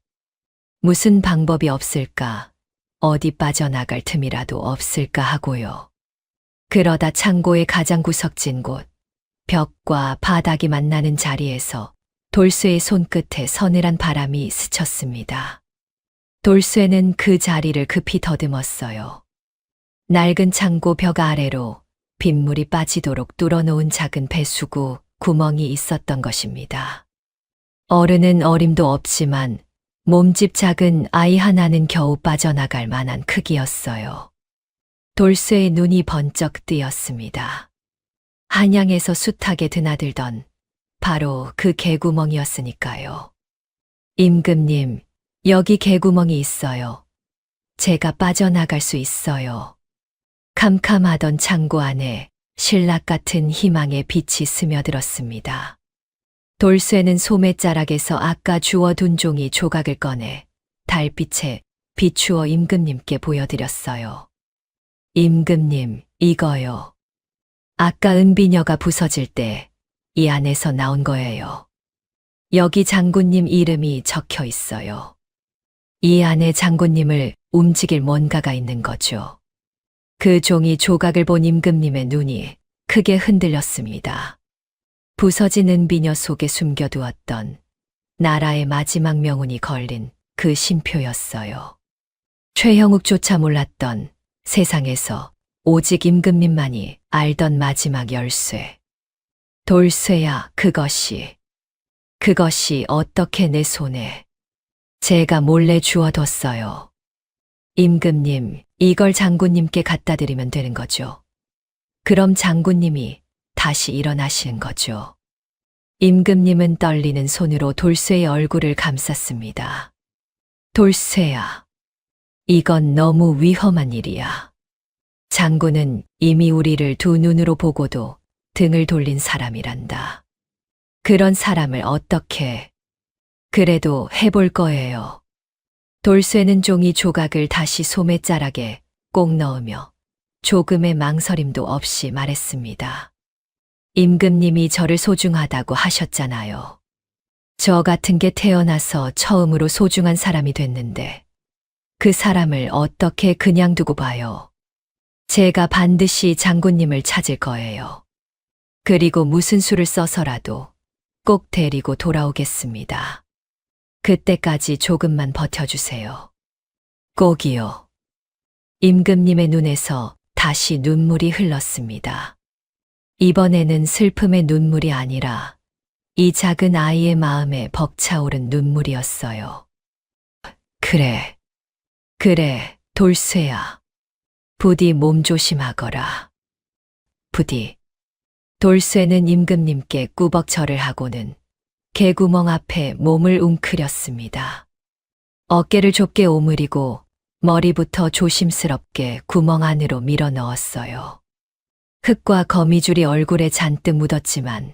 무슨 방법이 없을까? 어디 빠져나갈 틈이라도 없을까 하고요. 그러다 창고의 가장 구석진 곳, 벽과 바닥이 만나는 자리에서 돌쇠의 손끝에 서늘한 바람이 스쳤습니다. 돌쇠는 그 자리를 급히 더듬었어요. 낡은 창고 벽 아래로 빗물이 빠지도록 뚫어놓은 작은 배수구 구멍이 있었던 것입니다. 어른은 어림도 없지만 몸집 작은 아이 하나는 겨우 빠져나갈 만한 크기였어요. 돌쇠의 눈이 번쩍 뜨였습니다. 한양에서 숱하게 드나들던 바로 그 개구멍이었으니까요. 임금님, 여기 개구멍이 있어요. 제가 빠져나갈 수 있어요. 캄캄하던 창고 안에 신락 같은 희망의 빛이 스며들었습니다. 돌쇠는 소매자락에서 아까 주워둔 종이 조각을 꺼내 달빛에 비추어 임금님께 보여드렸어요. 임금님, 이거요. 아까 은비녀가 부서질 때 이 안에서 나온 거예요. 여기 장군님 이름이 적혀 있어요. 이 안에 장군님을 움직일 뭔가가 있는 거죠. 그 종이 조각을 본 임금님의 눈이 크게 흔들렸습니다. 부서진 은비녀 속에 숨겨두었던 나라의 마지막 명운이 걸린 그 신표였어요. 최형욱조차 몰랐던 세상에서 오직 임금님만이 알던 마지막 열쇠. 돌쇠야, 그것이 어떻게 내 손에 제가 몰래 주워뒀어요. 임금님, 이걸 장군님께 갖다 드리면 되는 거죠. 그럼 장군님이 다시 일어나시는 거죠. 임금님은 떨리는 손으로 돌쇠의 얼굴을 감쌌습니다. 돌쇠야, 이건 너무 위험한 일이야. 장군은 이미 우리를 두 눈으로 보고도 등을 돌린 사람이란다. 그런 사람을 어떻게, 그래도 해볼 거예요. 돌쇠는 종이 조각을 다시 소매자락에 꼭 넣으며 조금의 망설임도 없이 말했습니다. 임금님이 저를 소중하다고 하셨잖아요. 저 같은 게 태어나서 처음으로 소중한 사람이 됐는데 그 사람을 어떻게 그냥 두고 봐요. 제가 반드시 장군님을 찾을 거예요. 그리고 무슨 수를 써서라도 꼭 데리고 돌아오겠습니다. 그때까지 조금만 버텨주세요. 꼭이요. 임금님의 눈에서 다시 눈물이 흘렀습니다. 이번에는 슬픔의 눈물이 아니라 이 작은 아이의 마음에 벅차오른 눈물이었어요. 그래, 돌쇠야. 부디 몸 조심하거라. 부디. 돌쇠는 임금님께 꾸벅 절을 하고는 개구멍 앞에 몸을 웅크렸습니다. 어깨를 좁게 오므리고 머리부터 조심스럽게 구멍 안으로 밀어 넣었어요. 흙과 거미줄이 얼굴에 잔뜩 묻었지만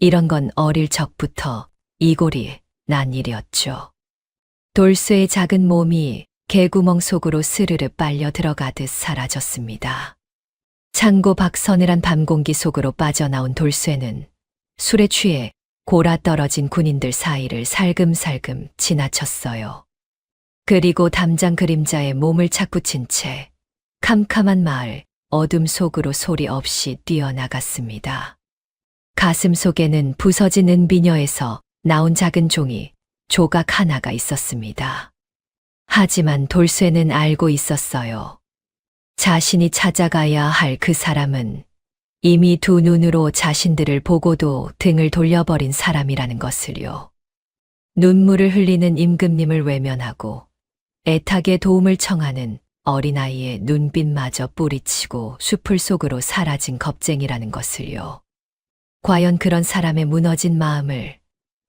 이런 건 어릴 적부터 이골이 난 일이었죠. 돌쇠의 작은 몸이 개구멍 속으로 스르르 빨려 들어가듯 사라졌습니다. 창고 밖 서늘한 밤 공기 속으로 빠져나온 돌쇠는 술에 취해 골아 떨어진 군인들 사이를 살금살금 지나쳤어요. 그리고 담장 그림자에 몸을 착붙인 채 캄캄한 마을 어둠 속으로 소리 없이 뛰어나갔습니다. 가슴 속에는 부서진 은비녀에서 나온 작은 종이 조각 하나가 있었습니다. 하지만 돌쇠는 알고 있었어요. 자신이 찾아가야 할 그 사람은 이미 두 눈으로 자신들을 보고도 등을 돌려버린 사람이라는 것을요. 눈물을 흘리는 임금님을 외면하고 애타게 도움을 청하는 어린아이의 눈빛마저 뿌리치고 숲을 속으로 사라진 겁쟁이라는 것을요. 과연 그런 사람의 무너진 마음을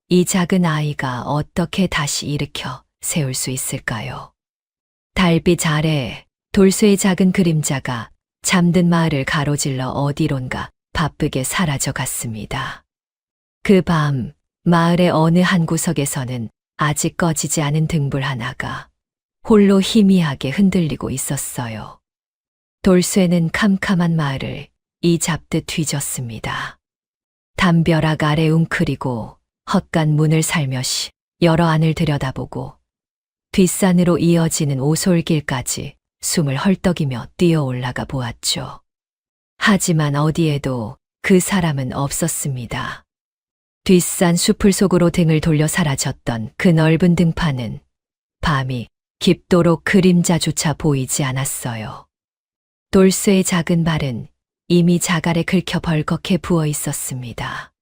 이 작은 아이가 어떻게 다시 일으켜 세울 수 있을까요? 달빛 아래 돌쇠의 작은 그림자가 잠든 마을을 가로질러 어디론가 바쁘게 사라져 갔습니다. 그 밤 마을의 어느 한 구석에서는 아직 꺼지지 않은 등불 하나가 홀로 희미하게 흔들리고 있었어요. 돌쇠는 캄캄한 마을을 이 잡듯 뒤졌습니다. 담벼락 아래 웅크리고 헛간 문을 살며시 열어 안을 들여다보고 뒷산으로 이어지는 오솔길까지 숨을 헐떡이며 뛰어 올라가 보았죠. 하지만 어디에도 그 사람은 없었습니다. 뒷산 숲을 속으로 등을 돌려 사라졌던 그 넓은 등판은 밤이 깊도록 그림자조차 보이지 않았어요. 돌쇠의 작은 발은 이미 자갈에 긁혀 벌겋게 부어 있었습니다.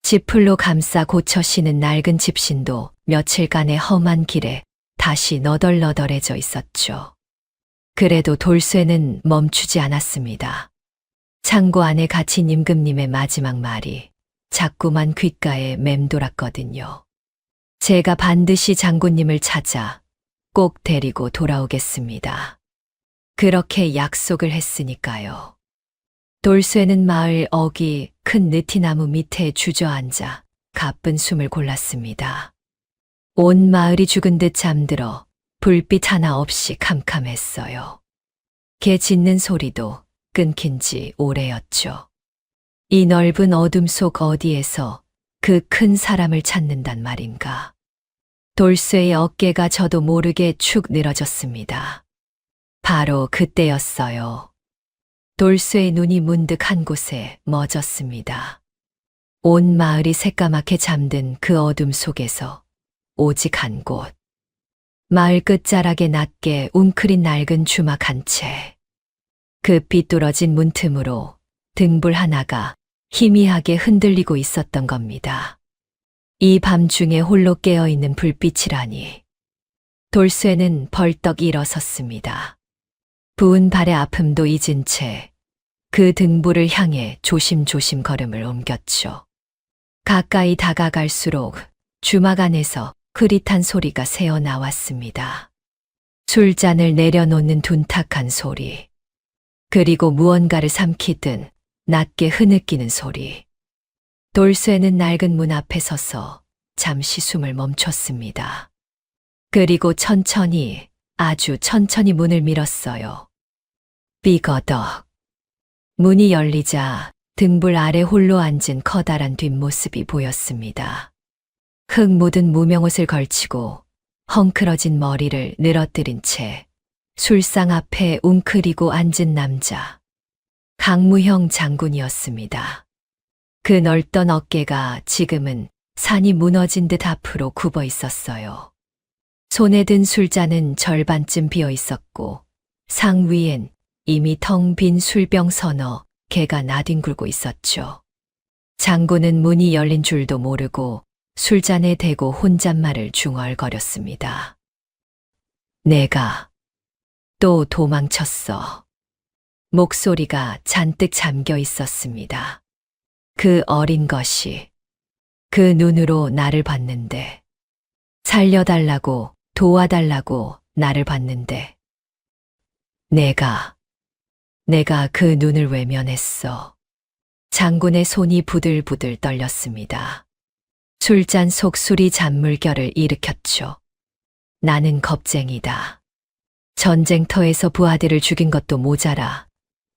지풀로 감싸 고쳐시는 낡은 집신도 며칠간의 험한 길에 다시 너덜너덜해져 있었죠. 그래도 돌쇠는 멈추지 않았습니다. 창고 안에 갇힌 임금님의 마지막 말이 자꾸만 귓가에 맴돌았거든요. 제가 반드시 장군님을 찾아 꼭 데리고 돌아오겠습니다. 그렇게 약속을 했으니까요. 돌쇠는 마을 어귀 큰 느티나무 밑에 주저앉아 가쁜 숨을 골랐습니다. 온 마을이 죽은 듯 잠들어 불빛 하나 없이 캄캄했어요. 개 짖는 소리도 끊긴 지 오래였죠. 이 넓은 어둠 속 어디에서 그 큰 사람을 찾는단 말인가. 돌쇠의 어깨가 저도 모르게 축 늘어졌습니다. 바로 그때였어요. 돌쇠의 눈이 문득 한 곳에 멎었습니다. 온 마을이 새까맣게 잠든 그 어둠 속에서 오직 한 곳. 마을 끝자락에 낮게 웅크린 낡은 주막 한 채. 그 삐뚤어진 문틈으로 등불 하나가 희미하게 흔들리고 있었던 겁니다. 이 밤중에 홀로 깨어있는 불빛이라니. 돌쇠는 벌떡 일어섰습니다. 부은 발의 아픔도 잊은 채 그 등불을 향해 조심조심 걸음을 옮겼죠. 가까이 다가갈수록 주막 안에서 흐릿한 소리가 새어나왔습니다. 술잔을 내려놓는 둔탁한 소리. 그리고 무언가를 삼키듯 낮게 흐느끼는 소리. 돌쇠는 낡은 문 앞에 서서 잠시 숨을 멈췄습니다. 그리고 천천히, 아주 천천히 문을 밀었어요. 삐거덕. 문이 열리자 등불 아래 홀로 앉은 커다란 뒷모습이 보였습니다. 흙 묻은 무명옷을 걸치고 헝클어진 머리를 늘어뜨린 채 술상 앞에 웅크리고 앉은 남자. 강무형 장군이었습니다. 그 넓던 어깨가 지금은 산이 무너진 듯 앞으로 굽어 있었어요. 손에 든 술잔은 절반쯤 비어 있었고 상 위엔 이미 텅 빈 술병 서너 개가 나뒹굴고 있었죠. 장군은 문이 열린 줄도 모르고 술잔에 대고 혼잣말을 중얼거렸습니다. 내가 또 도망쳤어. 목소리가 잔뜩 잠겨 있었습니다. 그 어린 것이 그 눈으로 나를 봤는데, 살려달라고 도와달라고 나를 봤는데 내가 그 눈을 외면했어. 장군의 손이 부들부들 떨렸습니다. 술잔 속 술이 잔물결을 일으켰죠. 나는 겁쟁이다. 전쟁터에서 부하들을 죽인 것도 모자라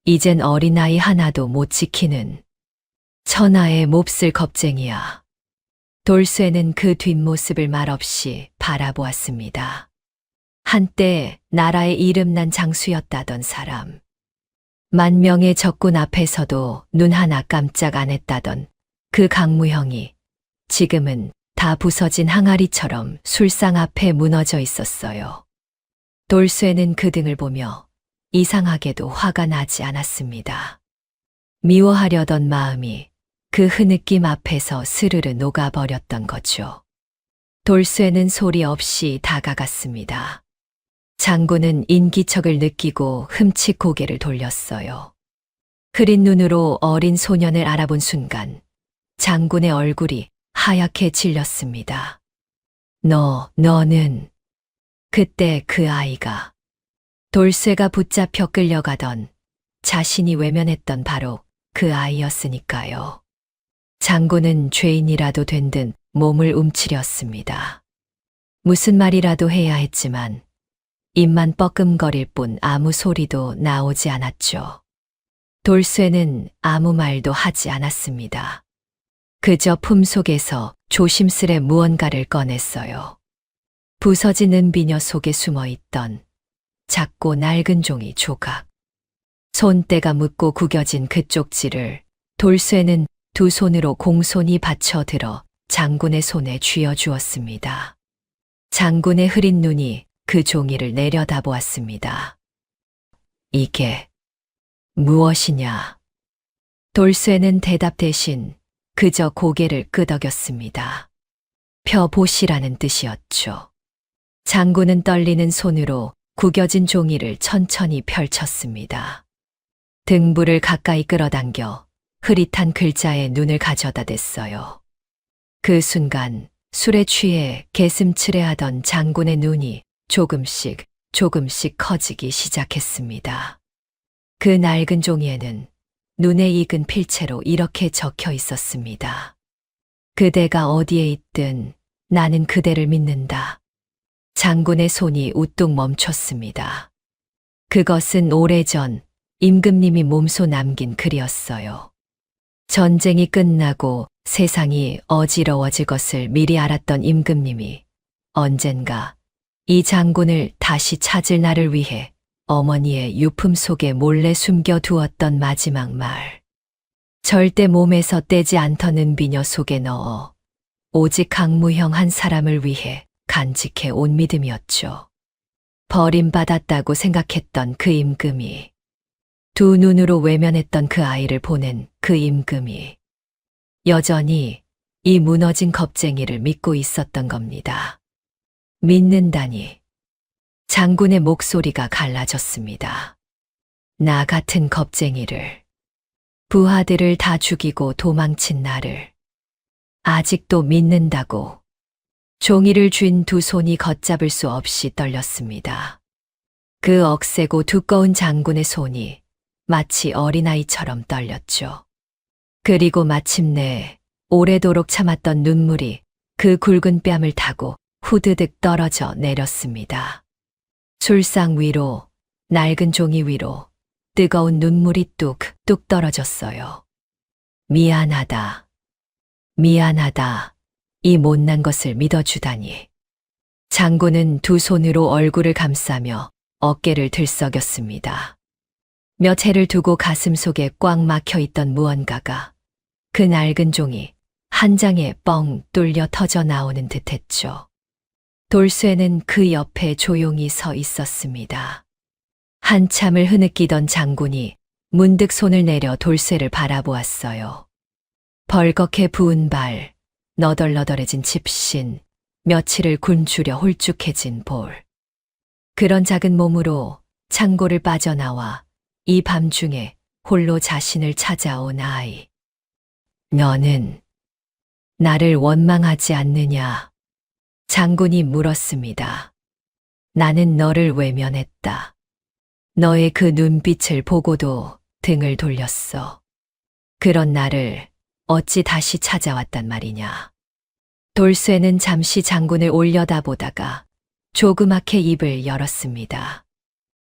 이젠 어린아이 하나도 못 지키는 천하의 몹쓸 겁쟁이야. 돌쇠는 그 뒷모습을 말없이 바라보았습니다. 한때 나라의 이름난 장수였다던 사람. 만 명의 적군 앞에서도 눈 하나 깜짝 안 했다던 그 강무형이 지금은 다 부서진 항아리처럼 술상 앞에 무너져 있었어요. 돌쇠는 그 등을 보며 이상하게도 화가 나지 않았습니다. 미워하려던 마음이 그 흐느낌 앞에서 스르르 녹아버렸던 거죠. 돌쇠는 소리 없이 다가갔습니다. 장군은 인기척을 느끼고 흠칫 고개를 돌렸어요. 흐린 눈으로 어린 소년을 알아본 순간 장군의 얼굴이 하얗게 질렸습니다. 너는 그때 그 아이가 돌쇠가 붙잡혀 끌려가던 자신이 외면했던 바로 그 아이였으니까요. 장군은 죄인이라도 된 듯 몸을 움츠렸습니다. 무슨 말이라도 해야 했지만 입만 뻐끔거릴 뿐 아무 소리도 나오지 않았죠. 돌쇠는 아무 말도 하지 않았습니다. 그저 품속에서 조심스레 무언가를 꺼냈어요. 부서진 은비녀 속에 숨어있던 작고 낡은 종이 조각. 손때가 묻고 구겨진 그 쪽지를 돌쇠는 두 손으로 공손히 받쳐들어 장군의 손에 쥐어주었습니다. 장군의 흐린 눈이 그 종이를 내려다보았습니다. 이게 무엇이냐? 돌쇠는 대답 대신 그저 고개를 끄덕였습니다. 펴보시라는 뜻이었죠. 장군은 떨리는 손으로 구겨진 종이를 천천히 펼쳤습니다. 등불을 가까이 끌어당겨 흐릿한 글자에 눈을 가져다 댔어요. 그 순간 술에 취해 개슴츠레하던 장군의 눈이 조금씩 커지기 시작했습니다. 그 낡은 종이에는 눈에 익은 필체로 이렇게 적혀 있었습니다. 그대가 어디에 있든 나는 그대를 믿는다. 장군의 손이 우뚝 멈췄습니다. 그것은 오래전 임금님이 몸소 남긴 글이었어요. 전쟁이 끝나고 세상이 어지러워질 것을 미리 알았던 임금님이 언젠가 이 장군을 다시 찾을 날을 위해 어머니의 유품 속에 몰래 숨겨두었던 마지막 말. 절대 몸에서 떼지 않던 비녀 속에 넣어 오직 강무형 한 사람을 위해 간직해 온 믿음이었죠. 버림받았다고 생각했던 그 임금이, 두 눈으로 외면했던 그 아이를 보낸 그 임금이 여전히 이 무너진 겁쟁이를 믿고 있었던 겁니다. 믿는다니. 장군의 목소리가 갈라졌습니다. 나 같은 겁쟁이를, 부하들을 다 죽이고 도망친 나를 아직도 믿는다고. 종이를 쥔 두 손이 걷잡을 수 없이 떨렸습니다. 그 억세고 두꺼운 장군의 손이 마치 어린아이처럼 떨렸죠. 그리고 마침내 오래도록 참았던 눈물이 그 굵은 뺨을 타고 후드득 떨어져 내렸습니다. 술상 위로, 낡은 종이 위로 뜨거운 눈물이 뚝뚝 떨어졌어요. 미안하다. 미안하다. 이 못난 것을 믿어주다니. 장군은 두 손으로 얼굴을 감싸며 어깨를 들썩였습니다. 몇 해를 두고 가슴 속에 꽉 막혀 있던 무언가가 그 낡은 종이 한 장에 뻥 뚫려 터져 나오는 듯했죠. 돌쇠는 그 옆에 조용히 서 있었습니다. 한참을 흐느끼던 장군이 문득 손을 내려 돌쇠를 바라보았어요. 벌겋게 부은 발, 너덜너덜해진 집신, 며칠을 굶주려 홀쭉해진 볼. 그런 작은 몸으로 창고를 빠져나와 이 밤중에 홀로 자신을 찾아온 아이. 너는 나를 원망하지 않느냐? 장군이 물었습니다. 나는 너를 외면했다. 너의 그 눈빛을 보고도 등을 돌렸어. 그런 나를 어찌 다시 찾아왔단 말이냐. 돌쇠는 잠시 장군을 올려다보다가 조그맣게 입을 열었습니다.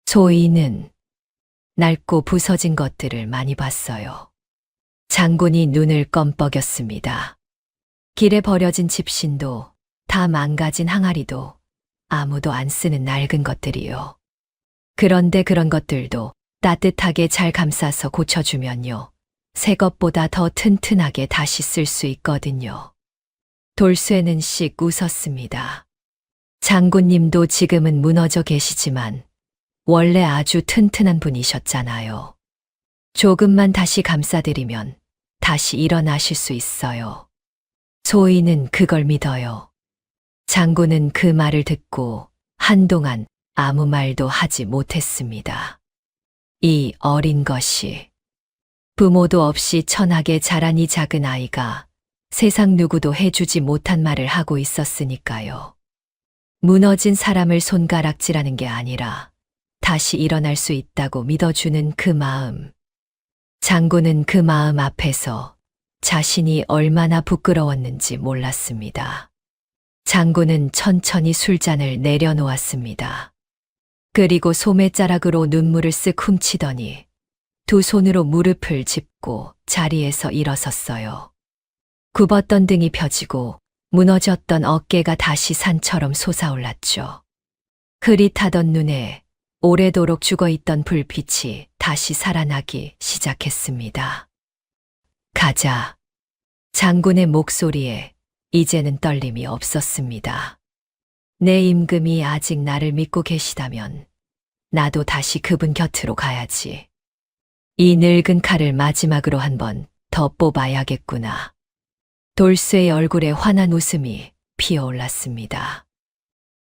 소인은 낡고 부서진 것들을 많이 봤어요. 장군이 눈을 껌뻑였습니다. 길에 버려진 집신도, 다 망가진 항아리도, 아무도 안 쓰는 낡은 것들이요. 그런데 그런 것들도 따뜻하게 잘 감싸서 고쳐주면요, 새 것보다 더 튼튼하게 다시 쓸 수 있거든요. 돌쇠는 씩 웃었습니다. 장군님도 지금은 무너져 계시지만 원래 아주 튼튼한 분이셨잖아요. 조금만 다시 감싸드리면 다시 일어나실 수 있어요. 소인은 그걸 믿어요. 장군은 그 말을 듣고 한동안 아무 말도 하지 못했습니다. 이 어린 것이, 부모도 없이 천하게 자란 이 작은 아이가 세상 누구도 해주지 못한 말을 하고 있었으니까요. 무너진 사람을 손가락질하는 게 아니라 다시 일어날 수 있다고 믿어주는 그 마음. 장군은 그 마음 앞에서 자신이 얼마나 부끄러웠는지 몰랐습니다. 장군은 천천히 술잔을 내려놓았습니다. 그리고 소매자락으로 눈물을 쓱 훔치더니 두 손으로 무릎을 짚고 자리에서 일어섰어요. 굽었던 등이 펴지고 무너졌던 어깨가 다시 산처럼 솟아올랐죠. 흐릿하던 눈에 오래도록 죽어있던 불빛이 다시 살아나기 시작했습니다. 가자. 장군의 목소리에 이제는 떨림이 없었습니다. 내 임금이 아직 나를 믿고 계시다면 나도 다시 그분 곁으로 가야지. 이 늙은 칼을 마지막으로 한 번 더 뽑아야겠구나. 돌쇠의 얼굴에 환한 웃음이 피어올랐습니다.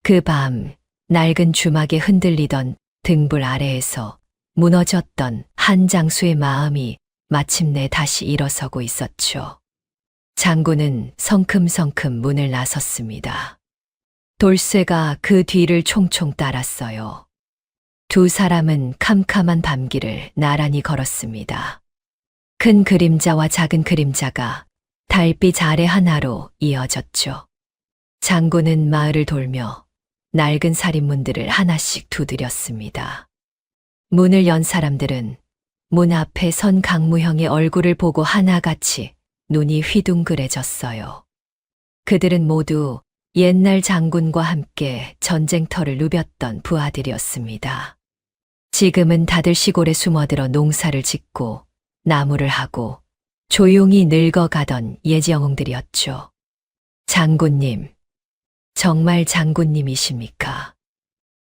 그 밤 낡은 주막에 흔들리던 등불 아래에서 무너졌던 한 장수의 마음이 마침내 다시 일어서고 있었죠. 장군은 성큼성큼 문을 나섰습니다. 돌쇠가 그 뒤를 총총 따랐어요. 두 사람은 캄캄한 밤길을 나란히 걸었습니다. 큰 그림자와 작은 그림자가 달빛 아래 하나로 이어졌죠. 장군은 마을을 돌며 낡은 살인문들을 하나씩 두드렸습니다. 문을 연 사람들은 문 앞에 선 강무형의 얼굴을 보고 하나같이 눈이 휘둥그레졌어요. 그들은 모두 옛날 장군과 함께 전쟁터를 누볐던 부하들이었습니다. 지금은 다들 시골에 숨어들어 농사를 짓고 나무를 하고 조용히 늙어가던 옛 영웅들이었죠. 장군님, 정말 장군님이십니까?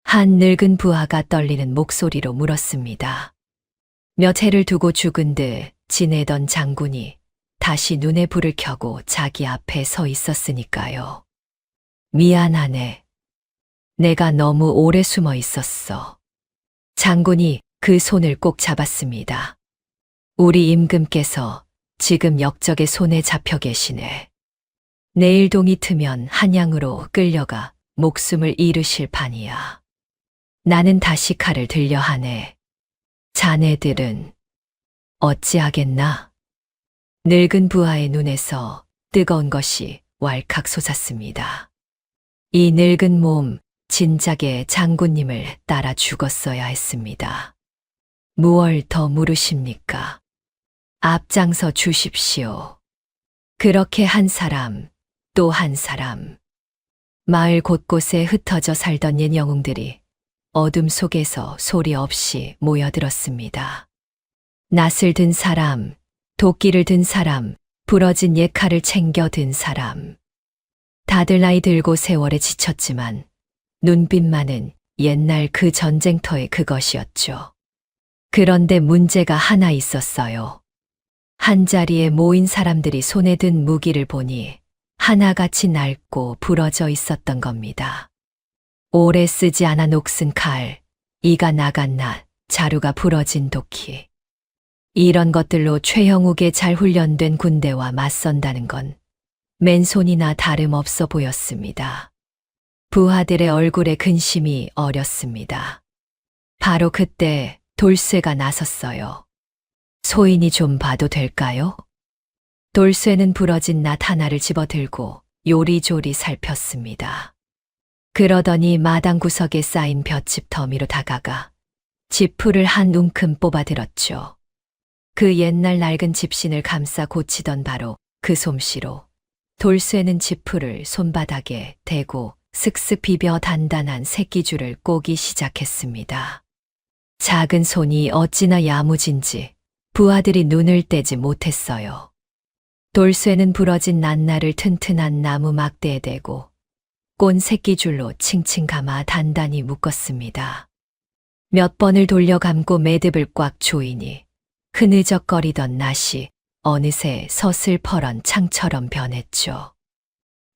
한 늙은 부하가 떨리는 목소리로 물었습니다. 몇 해를 두고 죽은 듯 지내던 장군이 다시 눈에 불을 켜고 자기 앞에 서 있었으니까요. 미안하네. 내가 너무 오래 숨어 있었어. 장군이 그 손을 꼭 잡았습니다. 우리 임금께서 지금 역적의 손에 잡혀 계시네. 내일 동이 트면 한양으로 끌려가 목숨을 잃으실 판이야. 나는 다시 칼을 들려 하네. 자네들은 어찌하겠나? 늙은 부하의 눈에서 뜨거운 것이 왈칵 솟았습니다. 이 늙은 몸 진작에 장군님을 따라 죽었어야 했습니다. 무얼 더 물으십니까? 앞장서 주십시오. 그렇게 한 사람, 또 한 사람. 마을 곳곳에 흩어져 살던 옛 영웅들이 어둠 속에서 소리 없이 모여들었습니다. 낫을 든 사람, 도끼를 든 사람, 부러진 옛 칼을 챙겨 든 사람. 다들 나이 들고 세월에 지쳤지만 눈빛만은 옛날 그 전쟁터의 그것이었죠. 그런데 문제가 하나 있었어요. 한자리에 모인 사람들이 손에 든 무기를 보니 하나같이 낡고 부러져 있었던 겁니다. 오래 쓰지 않아 녹슨 칼, 이가 나간 낫, 자루가 부러진 도끼. 이런 것들로 최형욱의 잘 훈련된 군대와 맞선다는 건 맨손이나 다름없어 보였습니다. 부하들의 얼굴에 근심이 어렸습니다. 바로 그때 돌쇠가 나섰어요. 소인이 좀 봐도 될까요? 돌쇠는 부러진 낫 하나를 집어들고 요리조리 살폈습니다. 그러더니 마당 구석에 쌓인 볏짚 더미로 다가가 지푸를 한 움큼 뽑아들었죠. 그 옛날 낡은 집신을 감싸 고치던 바로 그 솜씨로 돌쇠는 지푸를 손바닥에 대고 슥슥 비벼 단단한 새끼줄을 꼬기 시작했습니다. 작은 손이 어찌나 야무진지 부하들이 눈을 떼지 못했어요. 돌쇠는 부러진 낱날을 튼튼한 나무 막대에 대고 꼰 새끼줄로 칭칭 감아 단단히 묶었습니다. 몇 번을 돌려 감고 매듭을 꽉 조이니 흐느적거리던 낫이 어느새 서슬퍼런 창처럼 변했죠.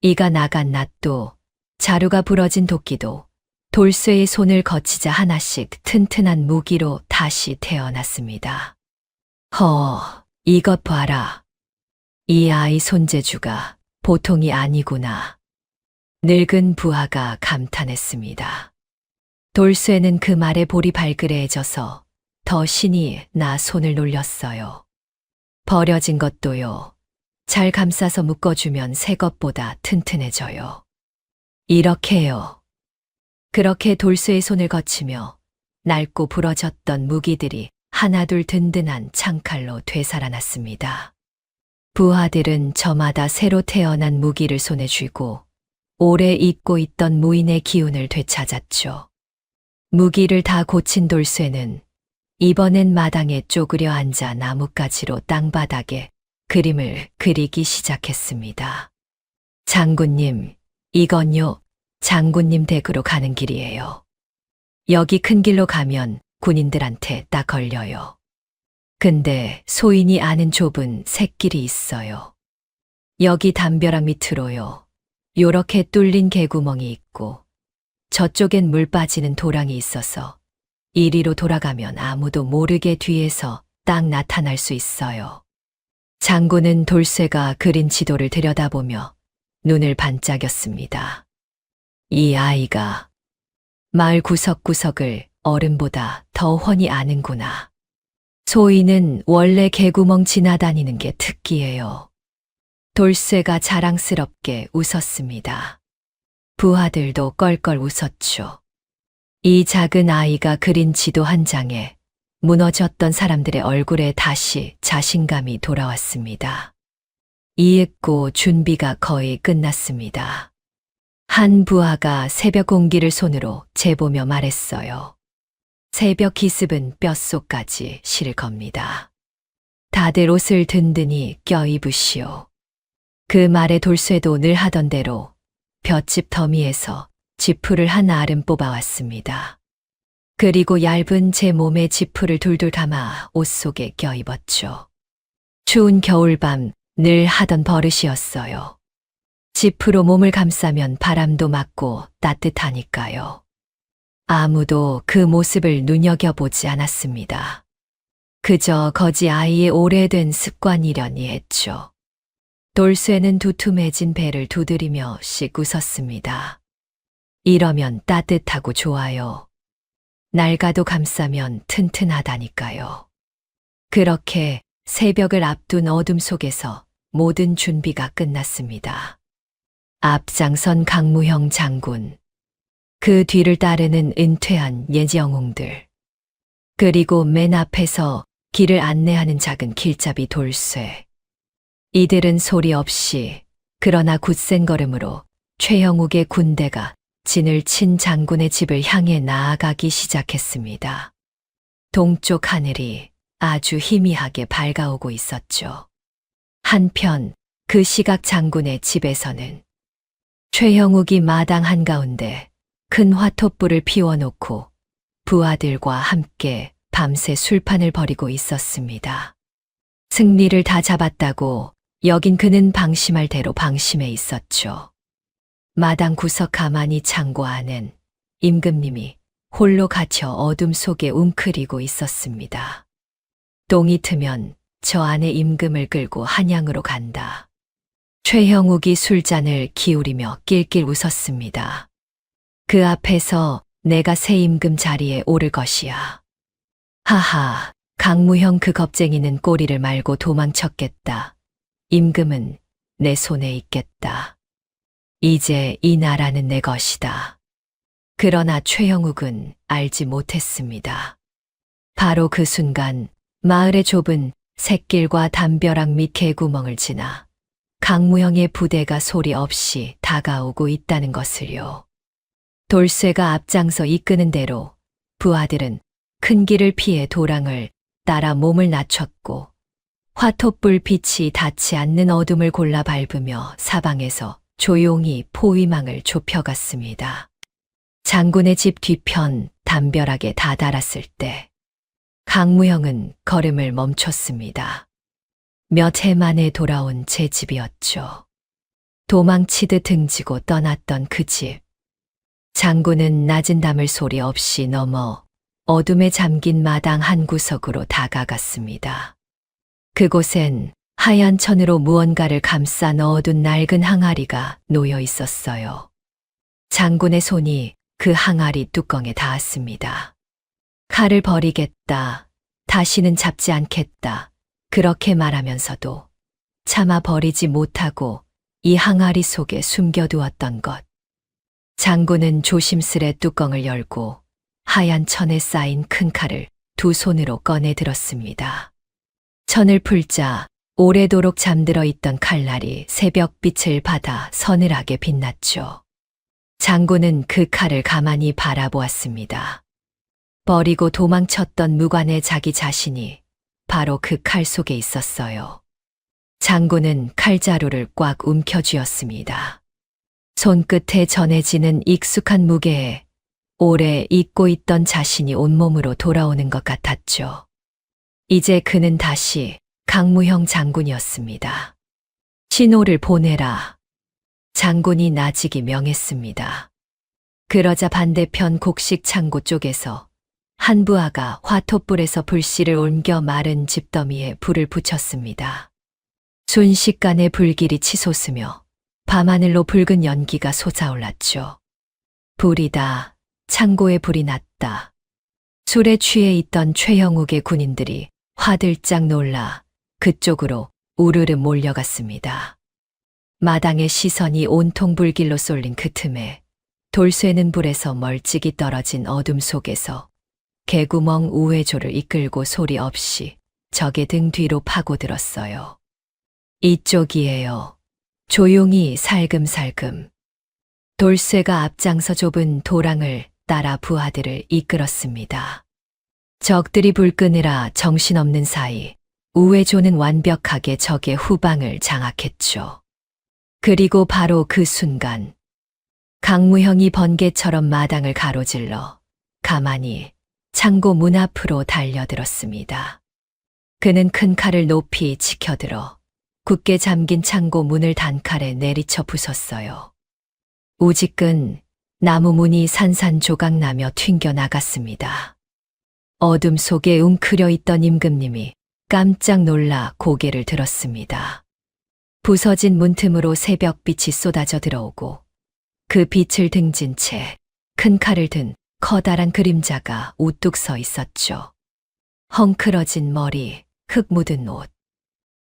이가 나간 낫도 자루가 부러진 도끼도 돌쇠의 손을 거치자 하나씩 튼튼한 무기로 다시 태어났습니다. 이것 봐라. 이 아이 손재주가 보통이 아니구나. 늙은 부하가 감탄했습니다. 돌쇠는 그 말에 볼이 발그레해져서 더 신이 나 손을 놀렸어요. 버려진 것도요. 잘 감싸서 묶어주면 새 것보다 튼튼해져요. 이렇게요. 그렇게 돌쇠의 손을 거치며 낡고 부러졌던 무기들이 하나둘 든든한 창칼로 되살아났습니다. 부하들은 저마다 새로 태어난 무기를 손에 쥐고 오래 잊고 있던 무인의 기운을 되찾았죠. 무기를 다 고친 돌쇠는 이번엔 마당에 쪼그려 앉아 나뭇가지로 땅바닥에 그림을 그리기 시작했습니다. 장군님, 이건요, 장군님 댁으로 가는 길이에요. 여기 큰 길로 가면 군인들한테 딱 걸려요. 근데 소인이 아는 좁은 샛길이 있어요. 여기 담벼락 밑으로요. 요렇게 뚫린 개구멍이 있고 저쪽엔 물 빠지는 도랑이 있어서 이리로 돌아가면 아무도 모르게 뒤에서 딱 나타날 수 있어요. 장군은 돌쇠가 그린 지도를 들여다보며 눈을 반짝였습니다. 이 아이가 마을 구석구석을 어른보다 더 훤히 아는구나. 소인은 원래 개구멍 지나다니는 게 특기예요. 돌쇠가 자랑스럽게 웃었습니다. 부하들도 껄껄 웃었죠. 이 작은 아이가 그린 지도 한 장에 무너졌던 사람들의 얼굴에 다시 자신감이 돌아왔습니다. 이윽고 준비가 거의 끝났습니다. 한 부하가 새벽 공기를 손으로 재보며 말했어요. 새벽 기습은 뼛속까지 실 겁니다. 다들 옷을 든든히 껴입으시오. 그 말에 돌쇠도 늘 하던 대로 볏짚 더미에서 지푸를 한 알은 뽑아왔습니다. 그리고 얇은 제 몸에 지푸를 둘둘 감아 옷 속에 껴입었죠. 추운 겨울밤 늘 하던 버릇이었어요. 지푸로 몸을 감싸면 바람도 맞고 따뜻하니까요. 아무도 그 모습을 눈여겨보지 않았습니다. 그저 거지 아이의 오래된 습관이려니 했죠. 돌쇠는 두툼해진 배를 두드리며 씩 웃었습니다. 이러면 따뜻하고 좋아요. 낡아도 감싸면 튼튼하다니까요. 그렇게 새벽을 앞둔 어둠 속에서 모든 준비가 끝났습니다. 앞장선 강무형 장군, 그 뒤를 따르는 은퇴한 예지영웅들, 그리고 맨 앞에서 길을 안내하는 작은 길잡이 돌쇠. 이들은 소리 없이 그러나 굳센 걸음으로 최형욱의 군대가 진을 친 장군의 집을 향해 나아가기 시작했습니다. 동쪽 하늘이 아주 희미하게 밝아오고 있었죠. 한편 그 시각 장군의 집에서는 최형욱이 마당 한가운데 큰 화톳불을 피워놓고 부하들과 함께 밤새 술판을 벌이고 있었습니다. 승리를 다 잡았다고 여긴 그는 방심할 대로 방심해 있었죠. 마당 구석 가만히 창고 안엔 임금님이 홀로 갇혀 어둠 속에 웅크리고 있었습니다. 똥이 트면 저 안에 임금을 끌고 한양으로 간다. 최형욱이 술잔을 기울이며 낄낄 웃었습니다. 그 앞에서 내가 새 임금 자리에 오를 것이야. 하하, 강무형 그 겁쟁이는 꼬리를 말고 도망쳤겠다. 임금은 내 손에 있겠다. 이제 이 나라는 내 것이다. 그러나 최형욱은 알지 못했습니다. 바로 그 순간 마을의 좁은 샛길과 담벼락 밑 개구멍을 지나 강무형의 부대가 소리 없이 다가오고 있다는 것을요. 돌쇠가 앞장서 이끄는 대로 부하들은 큰 길을 피해 도랑을 따라 몸을 낮췄고 화톳불 빛이 닿지 않는 어둠을 골라 밟으며 사방에서 조용히 포위망을 좁혀갔습니다. 장군의 집 뒤편 담벼락에 다다랐을 때 강무형은 걸음을 멈췄습니다. 몇 해 만에 돌아온 제 집이었죠. 도망치듯 등지고 떠났던 그 집. 장군은 낮은 담을 소리 없이 넘어 어둠에 잠긴 마당 한 구석으로 다가갔습니다. 그곳엔 하얀 천으로 무언가를 감싸 넣어둔 낡은 항아리가 놓여 있었어요. 장군의 손이 그 항아리 뚜껑에 닿았습니다. 칼을 버리겠다. 다시는 잡지 않겠다. 그렇게 말하면서도 차마 버리지 못하고 이 항아리 속에 숨겨두었던 것. 장군은 조심스레 뚜껑을 열고 하얀 천에 쌓인 큰 칼을 두 손으로 꺼내 들었습니다. 천을 풀자 오래도록 잠들어 있던 칼날이 새벽빛을 받아 서늘하게 빛났죠. 장군은 그 칼을 가만히 바라보았습니다. 버리고 도망쳤던 무관의 자기 자신이 바로 그 칼 속에 있었어요. 장군은 칼자루를 꽉 움켜쥐었습니다. 손끝에 전해지는 익숙한 무게에 오래 잊고 있던 자신이 온몸으로 돌아오는 것 같았죠. 이제 그는 다시 강무형 장군이었습니다. 신호를 보내라. 장군이 나직이 명했습니다. 그러자 반대편 곡식 창고 쪽에서 한 부하가 화톳불에서 불씨를 옮겨 마른 집더미에 불을 붙였습니다. 순식간에 불길이 치솟으며 밤하늘로 붉은 연기가 솟아올랐죠. 불이다. 창고에 불이 났다. 술에 취해 있던 최형욱의 군인들이 화들짝 놀라 그쪽으로 우르르 몰려갔습니다. 마당의 시선이 온통 불길로 쏠린 그 틈에 돌쇠는 불에서 멀찍이 떨어진 어둠 속에서 개구멍 우회조를 이끌고 소리 없이 적의 등 뒤로 파고들었어요. 이쪽이에요. 조용히 살금살금. 돌쇠가 앞장서 좁은 도랑을 따라 부하들을 이끌었습니다. 적들이 불 끄느라 정신없는 사이 우회조는 완벽하게 적의 후방을 장악했죠. 그리고 바로 그 순간 강무형이 번개처럼 마당을 가로질러 가만히 창고 문 앞으로 달려들었습니다. 그는 큰 칼을 높이 치켜들어 굳게 잠긴 창고 문을 단칼에 내리쳐 부쉈어요. 우지끈 나무 문이 산산조각나며 튕겨 나갔습니다. 어둠 속에 웅크려 있던 임금님이 깜짝 놀라 고개를 들었습니다. 부서진 문틈으로 새벽빛이 쏟아져 들어오고 그 빛을 등진 채 큰 칼을 든 커다란 그림자가 우뚝 서 있었죠. 헝클어진 머리, 흙 묻은 옷.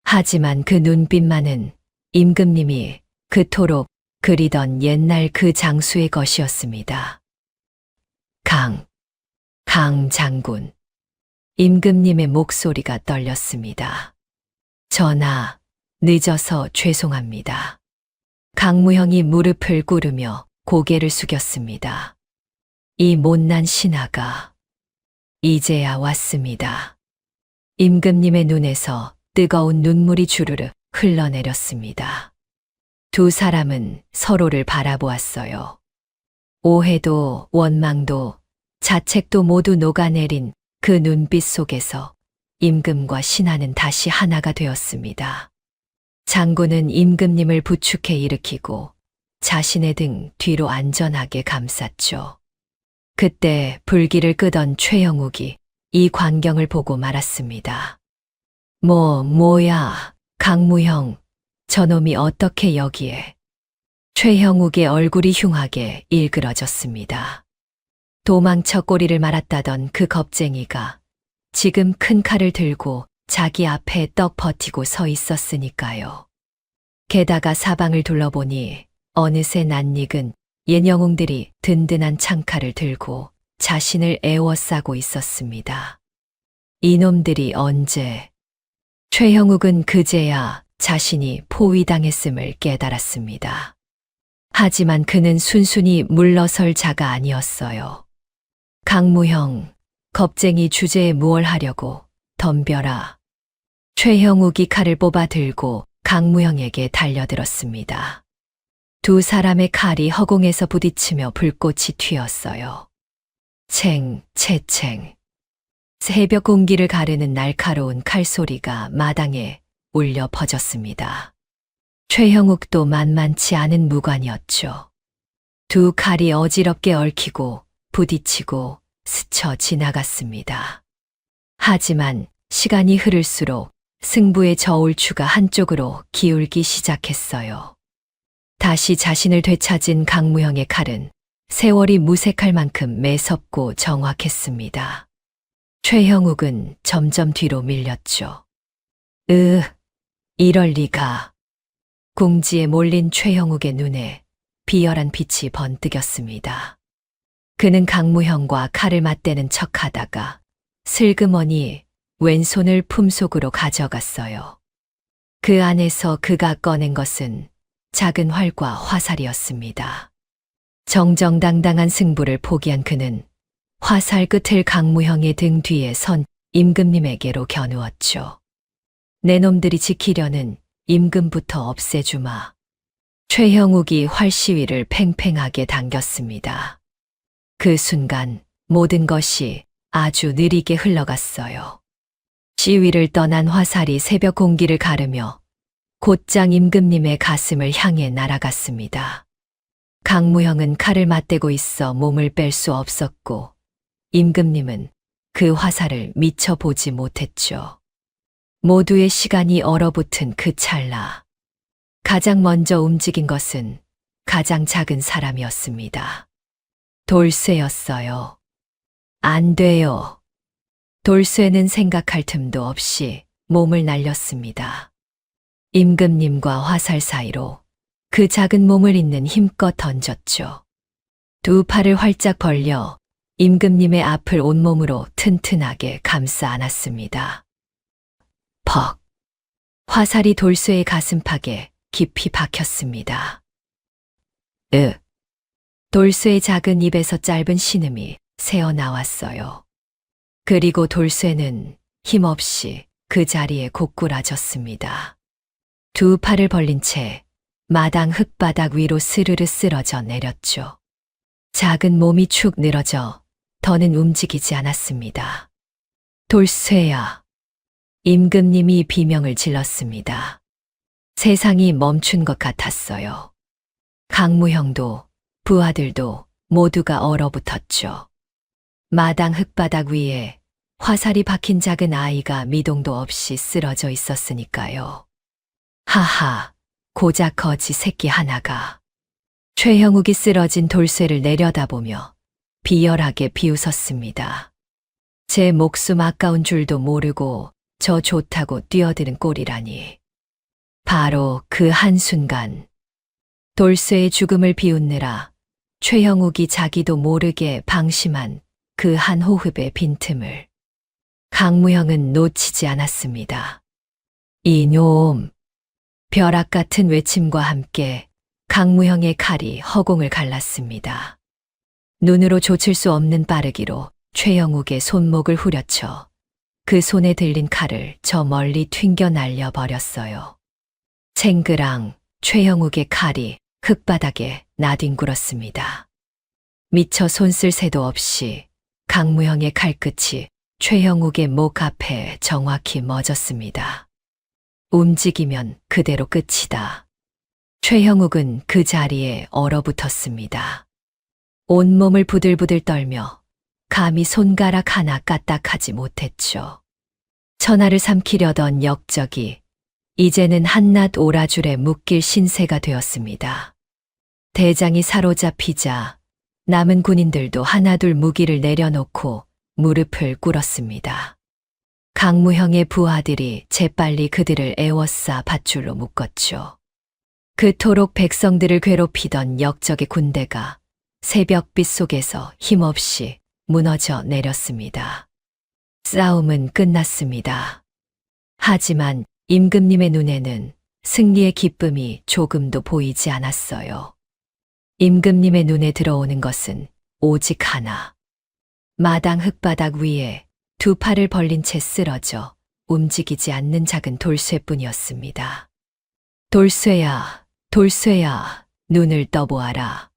하지만 그 눈빛만은 임금님이 그토록 그리던 옛날 그 장수의 것이었습니다. 강 장군. 임금님의 목소리가 떨렸습니다. 전하, 늦어서 죄송합니다. 강무형이 무릎을 꿇으며 고개를 숙였습니다. 이 못난 신하가 이제야 왔습니다. 임금님의 눈에서 뜨거운 눈물이 주르르 흘러내렸습니다. 두 사람은 서로를 바라보았어요. 오해도 원망도 자책도 모두 녹아내린 그 눈빛 속에서 임금과 신하는 다시 하나가 되었습니다. 장군은 임금님을 부축해 일으키고 자신의 등 뒤로 안전하게 감쌌죠. 그때 불길을 끄던 최형욱이 이 광경을 보고 말았습니다. 뭐야, 강무형, 저놈이 어떻게 여기에. 최형욱의 얼굴이 흉하게 일그러졌습니다. 도망쳐 꼬리를 말았다던 그 겁쟁이가 지금 큰 칼을 들고 자기 앞에 떡 버티고 서 있었으니까요. 게다가 사방을 둘러보니 어느새 낯익은 옛 영웅들이 든든한 창칼을 들고 자신을 에워싸고 있었습니다. 이놈들이 언제? 최형욱은 그제야 자신이 포위당했음을 깨달았습니다. 하지만 그는 순순히 물러설 자가 아니었어요. 강무형, 겁쟁이 주제에 무얼 하려고 덤벼라. 최형욱이 칼을 뽑아 들고 강무형에게 달려들었습니다. 두 사람의 칼이 허공에서 부딪히며 불꽃이 튀었어요. 채챙. 새벽 공기를 가르는 날카로운 칼소리가 마당에 울려 퍼졌습니다. 최형욱도 만만치 않은 무관이었죠. 두 칼이 어지럽게 얽히고 부딪히고 스쳐 지나갔습니다. 하지만 시간이 흐를수록 승부의 저울추가 한쪽으로 기울기 시작했어요. 다시 자신을 되찾은 강무형의 칼은 세월이 무색할 만큼 매섭고 정확했습니다. 최형욱은 점점 뒤로 밀렸죠. 이럴 리가. 궁지에 몰린 최형욱의 눈에 비열한 빛이 번뜩였습니다. 그는 강무형과 칼을 맞대는 척하다가 슬그머니 왼손을 품속으로 가져갔어요. 그 안에서 그가 꺼낸 것은 작은 활과 화살이었습니다. 정정당당한 승부를 포기한 그는 화살 끝을 강무형의 등 뒤에 선 임금님에게로 겨누었죠. 내 놈들이 지키려는 임금부터 없애주마. 최형욱이 활시위를 팽팽하게 당겼습니다. 그 순간 모든 것이 아주 느리게 흘러갔어요. 시위를 떠난 화살이 새벽 공기를 가르며 곧장 임금님의 가슴을 향해 날아갔습니다. 강무형은 칼을 맞대고 있어 몸을 뺄 수 없었고 임금님은 그 화살을 미처 보지 못했죠. 모두의 시간이 얼어붙은 그 찰나 가장 먼저 움직인 것은 가장 작은 사람이었습니다. 돌쇠였어요. 안 돼요. 돌쇠는 생각할 틈도 없이 몸을 날렸습니다. 임금님과 화살 사이로 그 작은 몸을 잇는 힘껏 던졌죠. 두 팔을 활짝 벌려 임금님의 앞을 온몸으로 튼튼하게 감싸 안았습니다. 퍽! 화살이 돌쇠의 가슴팍에 깊이 박혔습니다. 돌쇠의 작은 입에서 짧은 신음이 새어 나왔어요. 그리고 돌쇠는 힘없이 그 자리에 고꾸라졌습니다. 두 팔을 벌린 채 마당 흙바닥 위로 스르르 쓰러져 내렸죠. 작은 몸이 축 늘어져 더는 움직이지 않았습니다. 돌쇠야. 임금님이 비명을 질렀습니다. 세상이 멈춘 것 같았어요. 강무형도 부하들도 모두가 얼어붙었죠. 마당 흙바닥 위에 화살이 박힌 작은 아이가 미동도 없이 쓰러져 있었으니까요. 하하, 고작 거지 새끼 하나가. 최형욱이 쓰러진 돌쇠를 내려다보며 비열하게 비웃었습니다. 제 목숨 아까운 줄도 모르고 저 좋다고 뛰어드는 꼴이라니. 바로 그 한순간 돌쇠의 죽음을 비웃느라 최형욱이 자기도 모르게 방심한 그 한 호흡의 빈틈을 강무형은 놓치지 않았습니다. 이놈! 벼락 같은 외침과 함께 강무형의 칼이 허공을 갈랐습니다. 눈으로 좇을 수 없는 빠르기로 최형욱의 손목을 후려쳐 그 손에 들린 칼을 저 멀리 튕겨 날려버렸어요. 챙그랑 최형욱의 칼이 흙바닥에 나뒹굴었습니다. 미처 손 쓸 새도 없이 강무형의 칼끝이 최형욱의 목 앞에 정확히 멎었습니다. 움직이면 그대로 끝이다. 최형욱은 그 자리에 얼어붙었습니다. 온몸을 부들부들 떨며 감히 손가락 하나 까딱하지 못했죠. 천하를 삼키려던 역적이 이제는 한낱 오라줄에 묶일 신세가 되었습니다. 대장이 사로잡히자 남은 군인들도 하나둘 무기를 내려놓고 무릎을 꿇었습니다. 강무형의 부하들이 재빨리 그들을 에워싸 밧줄로 묶었죠. 그토록 백성들을 괴롭히던 역적의 군대가 새벽빛 속에서 힘없이 무너져 내렸습니다. 싸움은 끝났습니다. 하지만 임금님의 눈에는 승리의 기쁨이 조금도 보이지 않았어요. 임금님의 눈에 들어오는 것은 오직 하나. 마당 흙바닥 위에 두 팔을 벌린 채 쓰러져 움직이지 않는 작은 돌쇠뿐이었습니다. 돌쇠야, 돌쇠야, 눈을 떠보아라.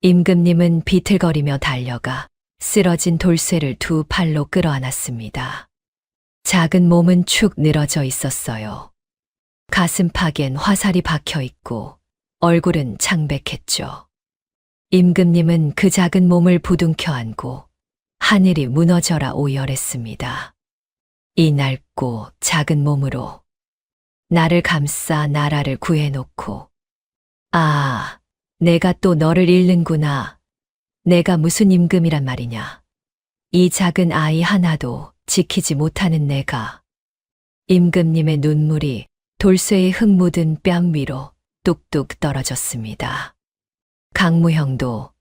임금님은 비틀거리며 달려가 쓰러진 돌쇠를 두 팔로 끌어안았습니다. 작은 몸은 축 늘어져 있었어요. 가슴팍엔 화살이 박혀 있고 얼굴은 창백했죠. 임금님은 그 작은 몸을 부둥켜 안고 하늘이 무너져라 오열했습니다. 이 낡고 작은 몸으로 나를 감싸 나라를 구해놓고 아, 내가 또 너를 잃는구나. 내가 무슨 임금이란 말이냐. 이 작은 아이 하나도 지키지 못하는 내가. 임금님의 눈물이 돌쇠의 흙 묻은 뺨 위로 뚝뚝 떨어졌습니다. 강무형도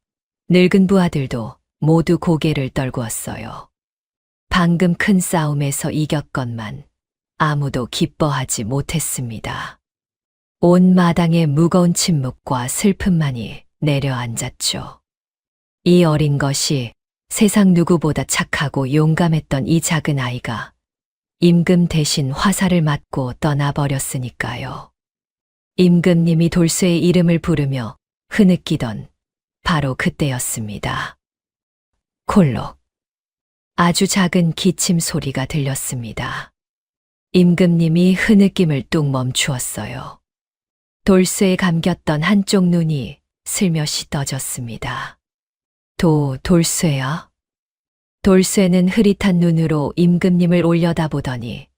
늙은 부하들도 모두 고개를 떨구었어요. 방금 큰 싸움에서 이겼건만 아무도 기뻐하지 못했습니다. 온 마당에 무거운 침묵과 슬픔만이 내려앉았죠. 이 어린 것이 세상 누구보다 착하고 용감했던 이 작은 아이가 임금 대신 화살을 맞고 떠나버렸으니까요. 임금님이 돌쇠의 이름을 부르며 흐느끼던 바로 그때였습니다. 콜록. 아주 작은 기침 소리가 들렸습니다. 임금님이 흐느낌을 뚝 멈추었어요. 돌쇠에 감겼던 한쪽 눈이 슬며시 떠졌습니다. 돌쇠야? 돌쇠는 흐릿한 눈으로 임금님을 올려다보더니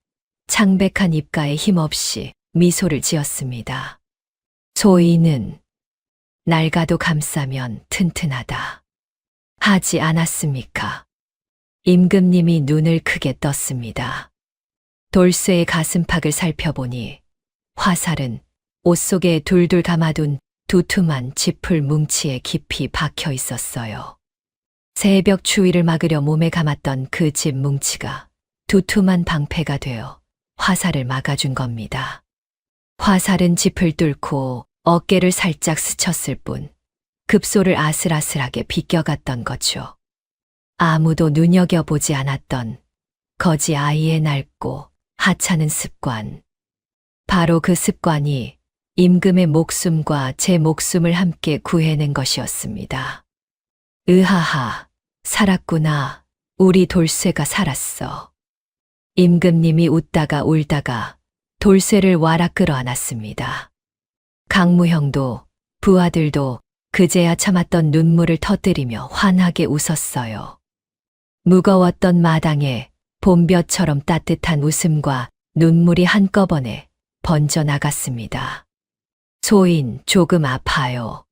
창백한 입가에 힘없이 미소를 지었습니다. 소인은 낡아도 감싸면 튼튼하다. 하지 않았습니까? 임금님이 눈을 크게 떴습니다. 돌쇠의 가슴팍을 살펴보니 화살은 옷 속에 둘둘 감아둔 두툼한 지풀 뭉치에 깊이 박혀 있었어요. 새벽 추위를 막으려 몸에 감았던 그 집 뭉치가 두툼한 방패가 되어 화살을 막아준 겁니다. 화살은 짚을 뚫고 어깨를 살짝 스쳤을 뿐 급소를 아슬아슬하게 비껴갔던 거죠. 아무도 눈여겨보지 않았던 거지 아이의 낡고 하찮은 습관. 바로 그 습관이 임금의 목숨과 제 목숨을 함께 구해낸 것이었습니다. 으하하, 살았구나. 우리 돌쇠가 살았어. 임금님이 웃다가 울다가 돌쇠를 와락 끌어안았습니다. 강무형도 부하들도 그제야 참았던 눈물을 터뜨리며 환하게 웃었어요. 무거웠던 마당에 봄볕처럼 따뜻한 웃음과 눈물이 한꺼번에 번져나갔습니다. 소인, 조금 아파요.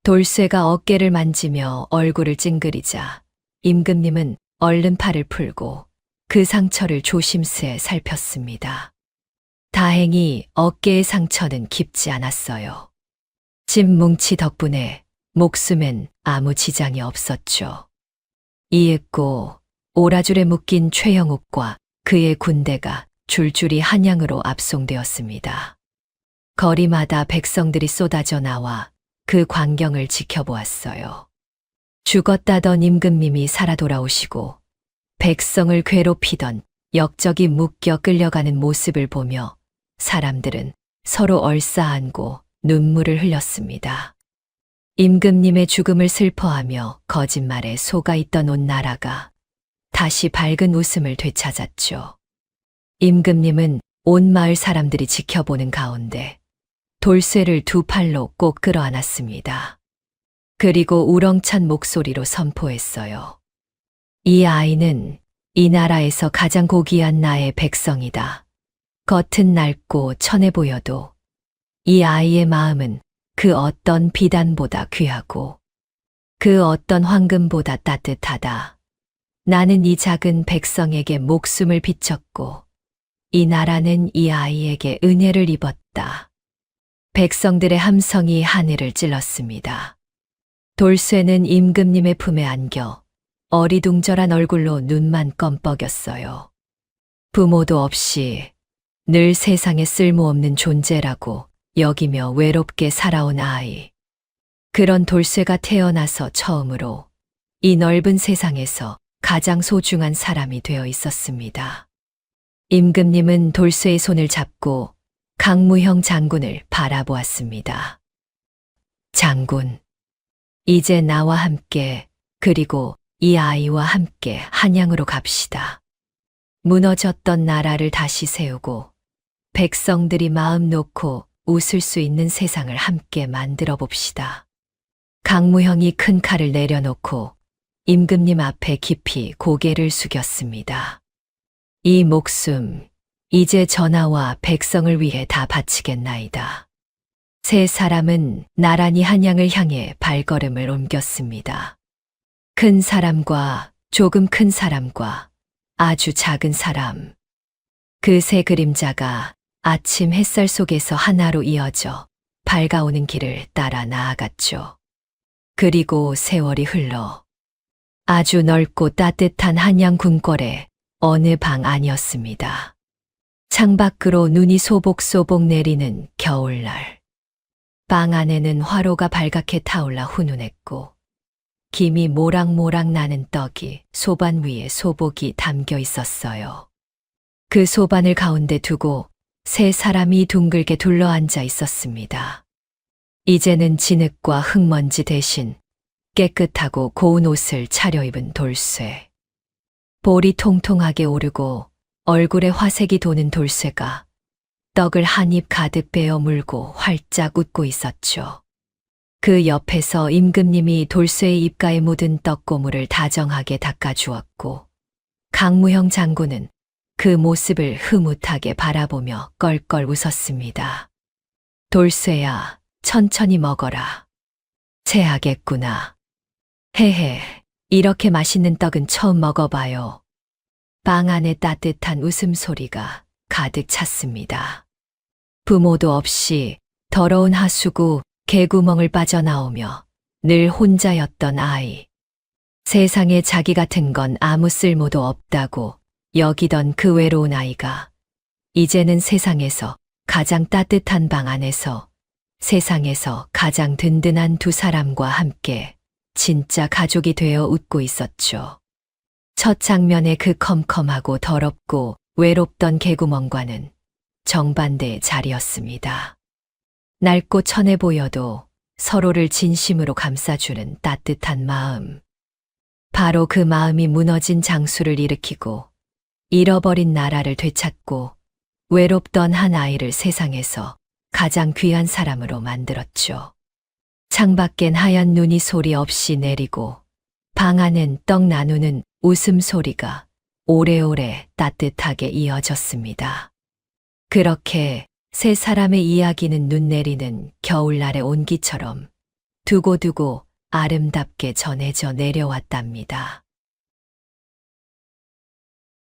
돌쇠가 어깨를 만지며 얼굴을 찡그리자 임금님은 얼른 팔을 풀고 그 상처를 조심스레 살폈습니다. 다행히 어깨의 상처는 깊지 않았어요. 집 뭉치 덕분에 목숨엔 아무 지장이 없었죠. 이윽고 오라줄에 묶인 최영욱과 그의 군대가 줄줄이 한양으로 압송되었습니다. 거리마다 백성들이 쏟아져 나와 그 광경을 지켜보았어요. 죽었다던 임금님이 살아 돌아오시고 백성을 괴롭히던 역적이 묶여 끌려가는 모습을 보며 사람들은 서로 얼싸안고 눈물을 흘렸습니다. 임금님의 죽음을 슬퍼하며 거짓말에 속아 있던 온 나라가 다시 밝은 웃음을 되찾았죠. 임금님은 온 마을 사람들이 지켜보는 가운데 돌쇠를 두 팔로 꼭 끌어안았습니다. 그리고 우렁찬 목소리로 선포했어요. 이 아이는 이 나라에서 가장 고귀한 나의 백성이다. 겉은 낡고 천해 보여도 이 아이의 마음은 그 어떤 비단보다 귀하고 그 어떤 황금보다 따뜻하다. 나는 이 작은 백성에게 목숨을 비쳤고 이 나라는 이 아이에게 은혜를 입었다. 백성들의 함성이 하늘을 찔렀습니다. 돌쇠는 임금님의 품에 안겨 어리둥절한 얼굴로 눈만 껌뻑였어요. 부모도 없이 늘 세상에 쓸모없는 존재라고 여기며 외롭게 살아온 아이. 그런 돌쇠가 태어나서 처음으로 이 넓은 세상에서 가장 소중한 사람이 되어 있었습니다. 임금님은 돌쇠의 손을 잡고 강무형 장군을 바라보았습니다. 장군, 이제 나와 함께 그리고 이 아이와 함께 한양으로 갑시다. 무너졌던 나라를 다시 세우고 백성들이 마음 놓고 웃을 수 있는 세상을 함께 만들어 봅시다. 강무형이 큰 칼을 내려놓고 임금님 앞에 깊이 고개를 숙였습니다. 이 목숨, 이제 전하와 백성을 위해 다 바치겠나이다. 세 사람은 나란히 한양을 향해 발걸음을 옮겼습니다. 큰 사람과 조금 큰 사람과 아주 작은 사람. 그 세 그림자가 아침 햇살 속에서 하나로 이어져 밝아오는 길을 따라 나아갔죠. 그리고 세월이 흘러 아주 넓고 따뜻한 한양 궁궐의 어느 방 안이었습니다. 창밖으로 눈이 소복소복 내리는 겨울날. 방 안에는 화로가 발갛게 타올라 훈훈했고 김이 모락모락 나는 떡이 소반 위에 소복이 담겨 있었어요. 그 소반을 가운데 두고 세 사람이 둥글게 둘러앉아 있었습니다. 이제는 진흙과 흙먼지 대신 깨끗하고 고운 옷을 차려입은 돌쇠. 볼이 통통하게 오르고 얼굴에 화색이 도는 돌쇠가 떡을 한 입 가득 베어 물고 활짝 웃고 있었죠. 그 옆에서 임금님이 돌쇠의 입가에 묻은 떡고물을 다정하게 닦아주었고, 강무형 장군은 그 모습을 흐뭇하게 바라보며 껄껄 웃었습니다. 돌쇠야, 천천히 먹어라. 체하겠구나. 헤헤, 이렇게 맛있는 떡은 처음 먹어봐요. 방 안에 따뜻한 웃음소리가 가득 찼습니다. 부모도 없이 더러운 하수구, 개구멍을 빠져나오며 늘 혼자였던 아이. 세상에 자기 같은 건 아무 쓸모도 없다고 여기던 그 외로운 아이가 이제는 세상에서 가장 따뜻한 방 안에서 세상에서 가장 든든한 두 사람과 함께 진짜 가족이 되어 웃고 있었죠. 첫 장면의 그 컴컴하고 더럽고 외롭던 개구멍과는 정반대의 자리였습니다. 낡고 천해 보여도 서로를 진심으로 감싸주는 따뜻한 마음. 바로 그 마음이 무너진 장수를 일으키고 잃어버린 나라를 되찾고 외롭던 한 아이를 세상에서 가장 귀한 사람으로 만들었죠. 창밖엔 하얀 눈이 소리 없이 내리고 방 안엔 떡 나누는 웃음소리가 오래오래 따뜻하게 이어졌습니다. 그렇게 세 사람의 이야기는 눈 내리는 겨울날의 온기처럼 두고두고 아름답게 전해져 내려왔답니다.